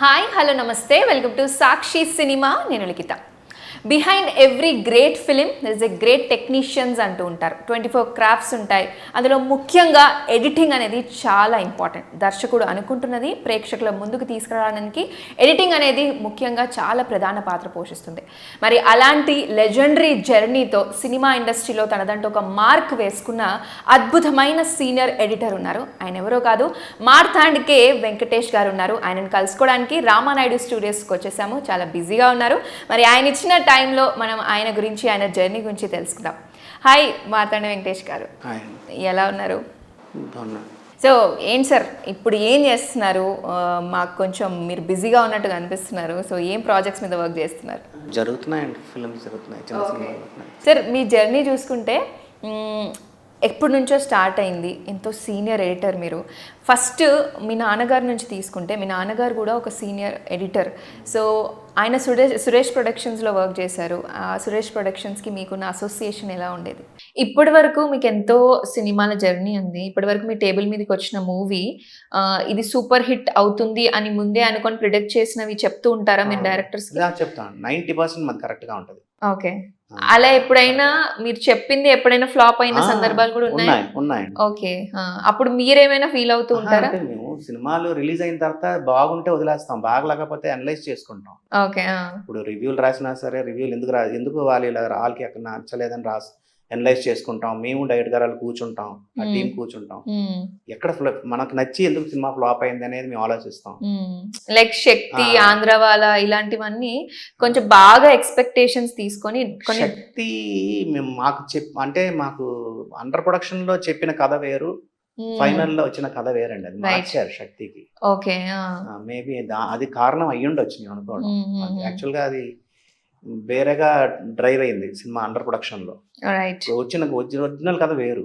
Hi hello namaste welcome to Sakshi cinema. నేను Likhitha. Behind every great film there is a great technicians అంటూ ఉంటారు. 24 crafts ఉంటాయి. అందులో ముఖ్యంగా ఎడిటింగ్ అనేది చాలా ఇంపార్టెంట్. దర్శకుడు అనుకుంటున్నది ప్రేక్షకుల ముందుకు తీసుకురావడానికి ఎడిటింగ్ అనేది ముఖ్యంగా చాలా ప్రధాన పాత్ర పోషిస్తుంది. మరి అలాంటి లెజెండరీ జర్నీతో సినిమా ఇండస్ట్రీలో తనదంటూ ఒక మార్క్ వేసుకున్న అద్భుతమైన సీనియర్ ఎడిటర్ ఉన్నారు. ఆయన ఎవరో కాదు, మార్తాండ్ కే వెంకటేష్ గారు ఉన్నారు. ఆయనను కలుసుకోవడానికి రామానాయుడు స్టూడియోస్కి వచ్చేసాము. చాలా బిజీగా ఉన్నారు. మరి ఆయన ఇచ్చిన టైంలో మనం ఆయన గురించి, ఆయన జర్నీ గురించి తెలుసుకుందాం. హాయ్ మార్తాండ వెంకటేష్ గారు, ఎలా ఉన్నారు? సో ఏంటి సార్, ఇప్పుడు ఏం చేస్తున్నారు? మాకు కొంచెం మీరు బిజీగా ఉన్నట్టుగా అనిపిస్తున్నారు. సో ఏం ప్రాజెక్ట్స్ మీద వర్క్ చేస్తున్నారు? జరుగుతున్నాయండి, ఫిల్మ్స్ జరుగుతున్నాయి. సార్ మీ జర్నీ చూసుకుంటే ఎప్పటి నుంచో స్టార్ట్ అయింది. ఎంతో సీనియర్ ఎడిటర్ మీరు. ఫస్ట్ మీ నాన్నగారి నుంచి తీసుకుంటే, మీ నాన్నగారు కూడా ఒక సీనియర్ ఎడిటర్. సో ఆయన సురేష్ ప్రొడక్షన్స్లో వర్క్ చేశారు. ఆ సురేష్ ప్రొడక్షన్స్కి మీకున్న అసోసియేషన్ ఎలా ఉండేది? ఇప్పటి వరకు మీకు ఎంతో సినిమాల జర్నీ ఉంది. ఇప్పటి వరకు మీ టేబుల్ మీదకి వచ్చిన మూవీ ఇది సూపర్ హిట్ అవుతుంది అని ముందే అనుకొని ప్రిడిక్ట్ చేసినవి చెప్తూ ఉంటారా మీరు డైరెక్టర్స్? చెప్తాను, 90% మాది కరెక్ట్గా ఉంటుంది. ఓకే. అలా ఎప్పుడైనా మీరు చెప్పింది ఎప్పుడైనా ఫ్లాప్ అయిన సందర్భాలు కూడా ఉన్నాయి. ఓకే. అప్పుడు మీరేమైనా ఫీల్ అవుతూ ఉంటారా? మేము సినిమాలు రిలీజ్ అయిన తర్వాత బాగుంటే వదిలేస్తాం, బాగలేకపోతే అనలైజ్ చేసుకుంటాం. ఓకే. ఇప్పుడు రివ్యూలు రాసినా సరే, రివ్యూలు ఎందుకు వాళ్ళు ఇలా వాళ్ళకి అక్కడ నచ్చలేదని రాసి అనలైజ్ చేసుకుంటాం. మేము డైరెక్ట్ గారు కూర్చుంటాం, ఆ టీం కూర్చుంటాం. ఎక్కడ మనకు నచ్చి ఎందుకు సినిమా ఫ్లాప్ అయింది అనేది మేము ఆలోచిస్తాం. లైక్ శక్తి, ఆంధ్రవాల ఇలాంటివన్నీ కొంచెం బాగా ఎక్స్పెక్టేషన్స్ తీసుకొని. శక్తి మేము అంటే మాకు అండర్ ప్రొడక్షన్ లో చెప్పిన కథ వేరు, ఫైనల్ లో వచ్చిన కథ వేరండి. అది మార్చారు శక్తికి. ఓకే. మేబీ అది కారణం అయ్యుండొచ్చు నేను అనుకోవడం. యాక్చువల్ గా అది వేరేగా డ్రైవ్ అయింది సినిమా అండర్ ప్రొడక్షన్ లో. వచ్చిన ఒరిజినల్ కథ వేరు.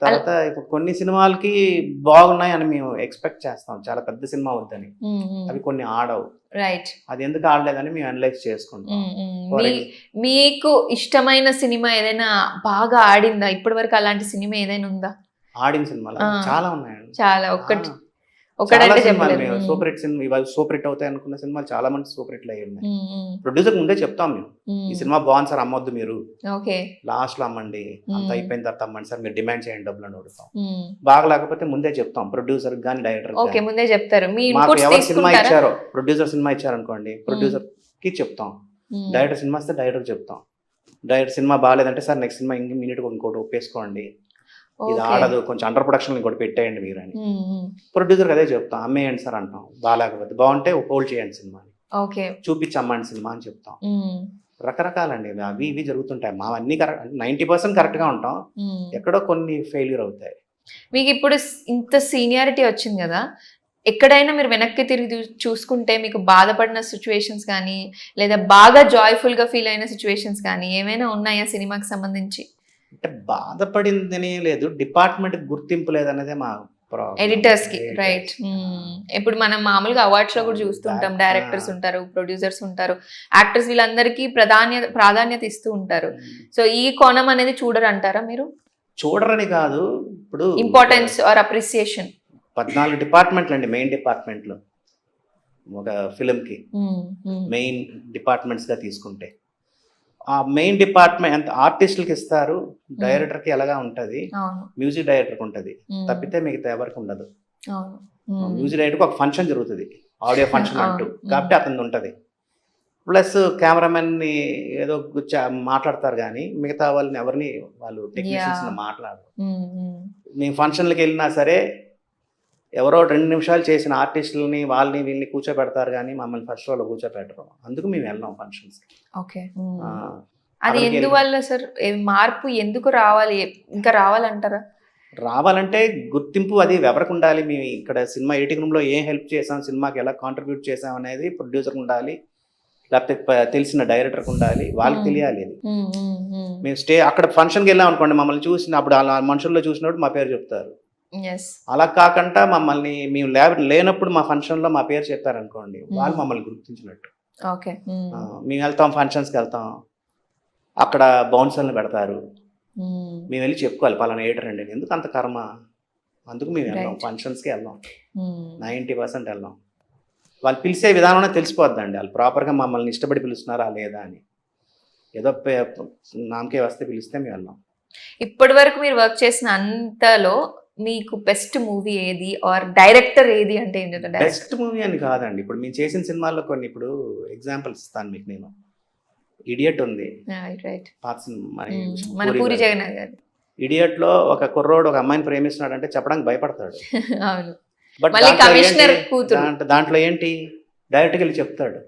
తర్వాత ఇప్పుడు కొన్ని సినిమాలకి బాగున్నాయి అని మేము ఎక్స్పెక్ట్ చేస్తాం, చాలా పెద్ద సినిమా వద్దని. అవి కొన్ని ఆడవు. రైట్. అది ఎందుకు ఆడలేదని మేము అనలైజ్ చేసుకుంటాం. మీకు ఇష్టమైన సినిమా ఏదైనా బాగా ఆడిందా ఇప్పటి వరకు? అలాంటి సినిమా ఏదైనా ఉందా? ఆడిన సినిమాలు చాలా ఉన్నాయండి. చాలా. ఒకటి సూపర్ హిట్ సినిమా, ఇవాళ సూపర్ హిట్ అవుతాయి అనుకున్న సినిమాలు చాలా మంది సూపర్ హిట్లు అయ్యి ఉన్నాయి. ప్రొడ్యూసర్ ముందే చెప్తాం మేము, ఈ సినిమా బాగుంది సార్, అమ్మొద్దు మీరు, లాస్ట్ లో అమ్మండి, అంత అయిపోయిన తర్వాత అమ్మండి సార్, మీరు డిమాండ్ చేయండి డబ్బులు అని అడుగుతాం. బాగా లేకపోతే ముందే చెప్తాం ప్రొడ్యూసర్ గానీ డైరెక్టర్. ముందే చెప్తారు. మాకు ఎవరు సినిమా ఇచ్చారో, ప్రొడ్యూసర్ సినిమా ఇచ్చారనుకోండి, ప్రొడ్యూసర్ కి చెప్తాం. డైరెక్టర్ సినిమా ఇస్తే డైరెక్టర్ చెప్తాం. డైరెక్టర్ సినిమా బాగాలేదంటే సార్ నెక్స్ట్ సినిమా ఇమీడియట్ గా ఇంకోటి ఒప్పేసుకోండి, ఇది ఆడదు, కొంచెం అండర్ ప్రొడక్షన్ ఇంకోటి పెట్టేయండి మీరు అని. ప్రొడ్యూసర్ అదే చెప్తాం. అమ్మేయండి సార్ అంటాం, బాగాలేకపోతే. బాగుంటే హోల్డ్ చేయండి సినిమాని, చూపించి అమ్మండి సినిమా అని చెప్తాం. రకరకాలండి అవి ఇవి జరుగుతుంటాయి. మా అన్ని కరెక్ట్, 90% కరెక్ట్ గా ఉంటాం, ఎక్కడో కొన్ని ఫెయిల్యూర్ అవుతాయి. మీకు ఇప్పుడు ఇంత సీనియారిటీ వచ్చింది కదా, ఎక్కడైనా మీరు వెనక్కి తిరిగి చూసుకుంటే మీకు బాధపడిన సిచ్యువేషన్స్ కానీ, లేదా బాగా జాయ్ఫుల్ గా ఫీల్ అయిన సిచ్యువేషన్స్ కానీ ఏమైనా ఉన్నాయా సినిమాకి సంబంధించి? అంటే బాధపడిందని లేదు, డిపార్ట్మెంట్ గుర్తింపు లేదనేదే మా ఎడిటర్స్ కి. రైట్. ఇప్పుడు మనం మామూలుగా అవార్డ్స్ లో కూడా చూస్తుంటాం, డైరెక్టర్స్ ఉంటారు, ప్రొడ్యూసర్స్ ఉంటారు, యాక్టర్స్, వీళ్ళందరికీ ప్రాధాన్యత ఇస్తూ ఉంటారు. సో ఈ కోణం అనేది చూడరు అంటారా మీరు? చూడరని కాదు, ఇప్పుడు ఇంపార్టెన్స్ ఆర్ అప్రిసియేషన్. 14 డిపార్ట్మెంట్లు అండి, మెయిన్ డిపార్ట్మెంట్లు ఒక ఫిలింకి. మెయిన్ డిపార్ట్మెంట్స్ గా తీసుకుంటే ఆ మెయిన్ డిపార్ట్మెంట్ ఆర్టిస్టులకి ఇస్తారు, డైరెక్టర్ కి ఎలాగా ఉంటది, మ్యూజిక్ డైరెక్టర్కి ఉంటది, తప్పితే మిగతా ఎవరికి ఉండదు. మ్యూజిక్ డైరెక్టర్కి ఒక ఫంక్షన్ జరుగుతుంది, ఆడియో ఫంక్షన్ అంటూ, కాబట్టి అతను ఉంటది. ప్లస్ కెమెరామెన్ ని ఏదో మాట్లాడతారు కానీ మిగతా వాళ్ళని ఎవరిని, వాళ్ళు టెక్నీషియన్స్ మాట్లాడరు. మేము ఫంక్షన్లకు వెళ్ళినా సరే ఎవరో 2 నిమిషాలు చేసిన ఆర్టిస్టులని వాళ్ళని వీళ్ళని కూర్చోబెడతారు కానీ మమ్మల్ని ఫస్ట్ రోలో కూర్చోబెట్టరు. అందుకు మేము వెళ్ళాం ఫంక్షన్స్. ఓకే. అది ఎందువల్ల సార్? మార్పు ఎందుకు రావాలి, ఇంకా రావాలంటారా? రావాలంటే గుర్తింపు అది ఎవరికి ఉండాలి. మేము ఇక్కడ సినిమా ఎడిటింగ్ రూమ్ లో ఏం హెల్ప్ చేసాం, సినిమాకి ఎలా కాంట్రిబ్యూట్ చేసాం అనేది ప్రొడ్యూసర్కి ఉండాలి, లేకపోతే తెలిసిన డైరెక్టర్కి ఉండాలి, వాళ్ళకి తెలియాలి. మేము అక్కడ ఫంక్షన్కి వెళ్ళాం అనుకోండి, మమ్మల్ని చూసినప్పుడు అలా మనుషుల్లో చూసినప్పుడు మా పేరు చెప్తారు. అలా కాకుండా మమ్మల్ని మేము లేనప్పుడు మా ఫంక్షన్ లో మా పేరు చెప్పారనుకోండి, వాళ్ళు మమ్మల్ని గుర్తించినట్టు. మేము వెళ్తాం, ఫంక్షన్స్కి వెళ్తాం, అక్కడ బౌన్సర్లు పెడతారు, మేము వెళ్ళి చెప్పుకోవాలి పలానా ఎడిటర్ అండి. ఎందుకు అంత కర్మ, అందుకు మేము వెళ్ళాం, ఫంక్షన్స్కి వెళ్ళాం, 90% వెళ్ళాం. వాళ్ళు పిలిచే విధానంలో తెలిసిపోద్దండి వాళ్ళు ప్రాపర్గా మమ్మల్ని ఇష్టపడి పిలుస్తున్నారా లేదా అని. ఏదో నామకే వస్తే పిలిస్తే మేము వెళ్ళాం. ఇప్పటి వరకు మీరు వర్క్ చేసిన అంతలో మీకు బెస్ట్ మూవీ ఏది ఆర్ డైరెక్టర్ ఏది అంటే ఏం చెప్తారు? బెస్ట్ మూవీ అని కాదండి, ఇప్పుడు మేము చేసిన సినిమాల్లో కొన్ని ఇప్పుడు ఎగ్జాంపుల్స్ ఇస్తాను మీకు. నేను ఇడియట్ ఉంది, రైట్. పాత సినిమా మన పూరి జగన్నాథ్ గారు. ఇడియట్లో ఒక కుర్రోడు ఒక అమ్మాయిని ప్రేమిస్తున్నాడు అంటే చెప్పడానికి భయపడతాడు. అవును. బట్ మళ్ళీ కమిషనర్ కూతురు. దాంట్లో ఏంటి డైరెక్ట్గా వెళ్ళి చెప్తాడు,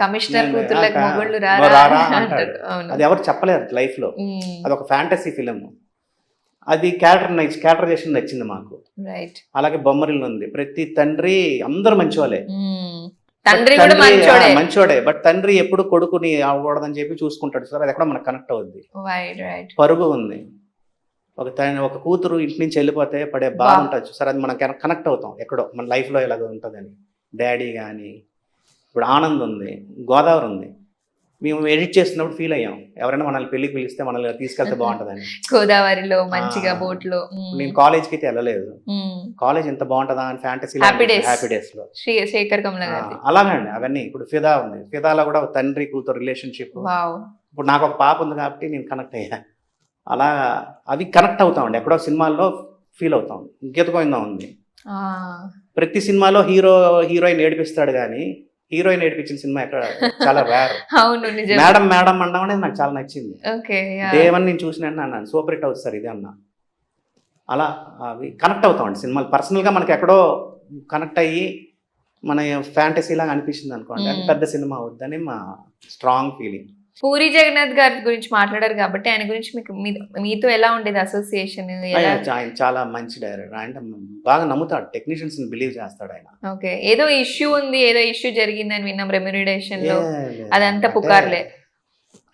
కమిషనర్ కూతుర్లకు మొగుళ్ళు రారా రారా అంటాడు. అంటాడు. అవును. అది ఎవరు చెప్పలేరు లైఫ్ లో. అది ఒక ఫ్యాంటసీ ఫిలిం. అది క్యారెక్టరైజేషన్ నచ్చింది మాకు. రైట్. అలాగే బొమ్మరిల్లు ఉంది. ప్రతి తండ్రి అందరూ మంచి వాళ్ళే, తండ్రి కూడా మంచోడే. మంచోడే, బట్ తండ్రి ఎప్పుడు కొడుకుని అవ్వకూడదని చెప్పి చూసుకుంటాడు సార్. అది ఎక్కడ మనకు కనెక్ట్ అవుద్ది. పరుగు ఉంది, ఒక కూతురు ఇంటి నుంచి వెళ్ళిపోతే పడే బాధ ఉంటుంది సార్. అది మనం కనెక్ట్ అవుతాం ఎక్కడో మన లైఫ్ లో ఇలాగ ఉంటుందని. డాడీ కానీ, ఇప్పుడు ఆనంద్ ఉంది, గోదావరి ఉంది. మేము ఎడిట్ చేస్తున్నప్పుడు ఫీల్ అయ్యాం, ఎవరైనా మనల్ని పెళ్లికి పిలిస్తే మనల్ని తీసుకెళ్తే బాగుంటుందని. గోదావరిలో మంచిగా బోట్ లో. నేను కాలేజ్కి అయితే వెళ్ళలేదు, కాలేజ్ ఎంత బాగుంటుందా అని ఫ్యాంటసీ హ్యాపీ డేస్ లో శేఖర్ కమల గారి. అలాగండి అవన్నీ. ఇప్పుడు ఫిదా ఉంది, ఫిదాలో కూడా తండ్రి కూతురు రిలేషన్షిప్. ఇప్పుడు నాకు ఒక పాప ఉంది కాబట్టి నేను కనెక్ట్ అయ్యా. అలా అవి కనెక్ట్ అవుతామండి, ఎక్కడో సినిమాల్లో ఫీల్ అవుతాం. గీతకోయిందా ఉంది, ప్రతి సినిమాలో హీరోయిన్ ఏడిపిస్తాడు కానీ హీరోయిన్ ఏడిపించిన సినిమా ఎక్కడ చాలా రేర్. మేడం మేడం అనడం అనేది నాకు చాలా నచ్చింది. దేవన్ నేను చూసిన అన్నాను సూపర్ హిట్ అవుతుంది సార్ ఇది అన్నా. అలా అవి కనెక్ట్ అవుతామండి సినిమాలు. పర్సనల్గా మనకి ఎక్కడో కనెక్ట్ అయ్యి మన ఫ్యాంటసీ లాగా అనిపించింది అనుకోండి, అది పెద్ద సినిమా అవుద్దని మా స్ట్రాంగ్ ఫీలింగ్. పూరి జగన్నాథ్ గారి గురించి మాట్లాడారు కాబట్టి ఆయన గురించి మీకు మీతో ఎలా ఉండేది అసోసియేషన్? ఆయన చాలా మంచి డైరెక్టర్, ఆయన బాగా నమ్ముతాడు, టెక్నీషియన్స్ బిలీవ్ చేస్తాడు ఆయన. ఓకే, ఏదో ఇష్యూ ఉంది, ఏదో ఇష్యూ జరిగిందని విన్నాం రెమ్యూనరేషన్ లో, అదంతా పుకార్లే.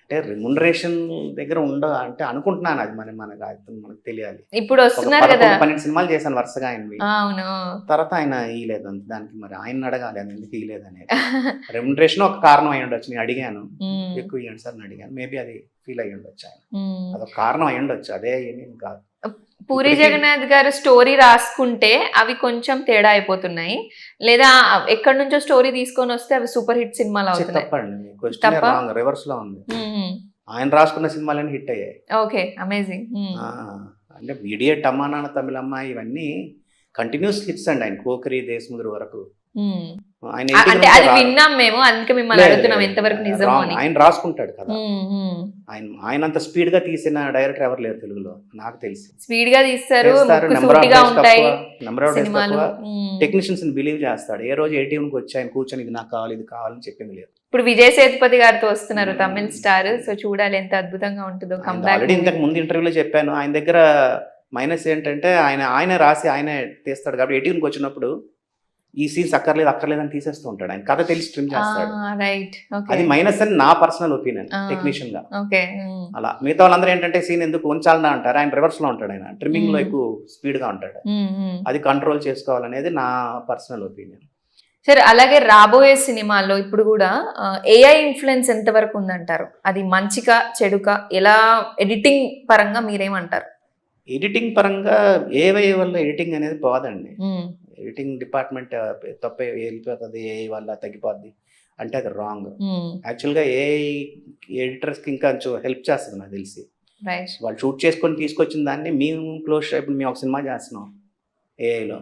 అంటే రెమ్యూనరేషన్ దగ్గర అంటే అనుకుంటున్నాను, అది మనకు తెలియాలి. ఇప్పుడు వస్తున్నారు కదా, 12 సినిమాలు చేశాను వరుసగా ఆయనవి. అవును. తర్వాత ఆయన ఇయలేదు, దానికి మరి ఆయన అడగాలి అది ఎందుకు ఇయలేదు అనేది. రెమ్యూనరేషన్ ఒక కారణం అయి ఉండొచ్చు. నేను అడిగాను, ఎక్కువ ఇవ్వండి సార్ అని అడిగాను. మేబీ అది ఫీల్ అయ్యి ఉండొచ్చు ఆయన, అదొక కారణం అయి ఉండొచ్చు, అదే ఏమీ కాదు. పూరి జగన్నాథ్ గారు స్టోరీ రాసుకుంటే అవి కొంచెం తేడా అయిపోతున్నాయి, లేదా ఎక్కడి నుంచో స్టోరీ తీసుకొని వస్తే అవి సూపర్ హిట్ సినిమాలు అవుతున్నాయి. తప్పండి, రివర్స్ లో ఉంది. ఆయన రాసుకున్న సినిమాలని హిట్ అయ్యాయి. Okay, amazing. అంటే ఇడియట్, అమ్మా నాన్న తమిళమ్మ ఇవన్నీ కంటిన్యూస్ హిట్స్ అండి ఆయన. కోకరి, దేశముద్రు వరకు అంటే అది విన్నాం మేము, అందుకే మిమ్మల్ని అడుగుతున్నాం ఎంతవరకు నిజమో అని. ఆయన రాసుకుంటాడు కదా, ఆయన అంత స్పీడ్ గా తీసిన డైరెక్టర్ ఎవరు లేరు తెలుగులో నాకు తెలిసి. స్పీడ్ గా తీస్తారు, టెక్నీషియన్స్ బిలీవ్ చేస్తాడు. ఏ రోజు ఏటీఎంకి వచ్చి ఆయన కూర్చొని ఇది నాకు కావాలి ఇది కావాలని చెప్పింది లేదు. ఇప్పుడు విజయ్ సేతుపతి గారితో వస్తున్నారు, తమిళ స్టార్. సో చూడాలి ఎంత అద్భుతంగా ఉంటుందో. ఆల్రెడీ ఇంతకు ముందు ఇంటర్వ్యూలో చెప్పాను, ఆయన దగ్గర మైనస్ ఏంటంటే ఆయన రాసి ఆయనే తీస్తాడు కాబట్టి ఏటీఎంకి వచ్చినప్పుడు ఈ సీన్స్ అక్కర్లేదు అని తీసేస్తూ ఉంటాడు. ఆయన కథ తెలిసి ట్రిమ్ చేస్తాడు. అది మైనస్ అని నా పర్సనల్ ఒపీనియన్ టెక్నీషియన్ గా. అలా మిగతా వాళ్ళందరూ ఏంటంటే సీన్ ఎందుకు ఉంచాలన్నా అంటారు, ఆయన రివర్స్ లో ఉంటాడు, ఆయన ట్రిమ్మింగ్ లో ఎక్కువ స్పీడ్ గా ఉంటాడు. అది కంట్రోల్ చేసుకోవాలనేది నా పర్సనల్ ఒపీనియన్. సరే, అలాగే రాబోయే సినిమాల్లో ఇప్పుడు కూడా ఏఐ ఇన్ఫ్లుయెన్స్ ఎంత వరకు ఉందంటారు? అది మంచిగా చెడుగా, ఎలా ఎడిటింగ్ పరంగా మీరేమంటారు? ఎడిటింగ్ పరంగా ఏఐ వల్ల ఎడిటింగ్ అనేది పోదండి. ఎడిటింగ్ డిపార్ట్మెంట్ తప్ప వెళ్ళిపోతుంది, ఏఐ వల్ల తగ్గిపోద్ది అంటే అది రాంగ్. యాక్చువల్గా ఏఐ ఎడిటర్స్కి ఇంకా హెల్ప్ చేస్తుంది నాకు తెలిసి. వాళ్ళు షూట్ చేసుకొని తీసుకొచ్చిన దాన్ని మేము ఇప్పుడు మేము ఒక సినిమా చేస్తున్నాం ఏఐలో,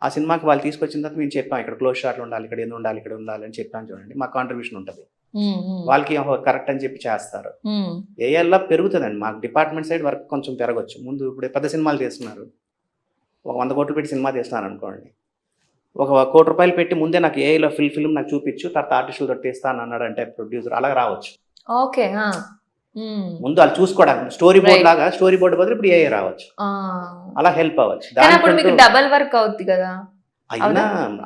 ఆ సినిమాకి వాళ్ళు తీసుకొచ్చిన తర్వాత మేము చెప్పాం ఇక్కడ క్లోజ్ షాట్లు ఉండాలి, ఇక్కడ ఏదో ఉండాలి, ఇక్కడ ఉండాలి అని చెప్పాను చూడండి, మాకు కాంట్రిబ్యూషన్ ఉంటుంది. వాళ్ళకి కరెక్ట్ అని చెప్పి చేస్తారు. ఏఐలో పెరుగుతుందండి, మాకు డిపార్ట్మెంట్ సైడ్ వర్క్ కొంచెం పెరగచ్చు. ముందు ఇప్పుడు పెద్ద సినిమాలు చేస్తున్నారు, ఒక 100 కోట్లు పెట్టి సినిమా తీస్తున్నారు అనుకోండి, ఒక 1 కోటి రూపాయలు పెట్టి ముందే నాకు ఏఐలో ఫిల్మ్ నాకు చూపించు, తర్వాత ఆర్టిస్టులతో తీస్తాను అన్నాడు అంటే ప్రొడ్యూసర్, అలా రావచ్చు. ఓకే, ముందు వాళ్ళు చూసుకోవడానికి స్టోరీ బోర్డ్ లాగా, స్టోరీ బోర్డు బదులు ఇప్పుడు ఏఐ రావచ్చు, అలా హెల్ప్ అవ్వచ్చు. డబల్ వర్క్ అవుతుంది కదా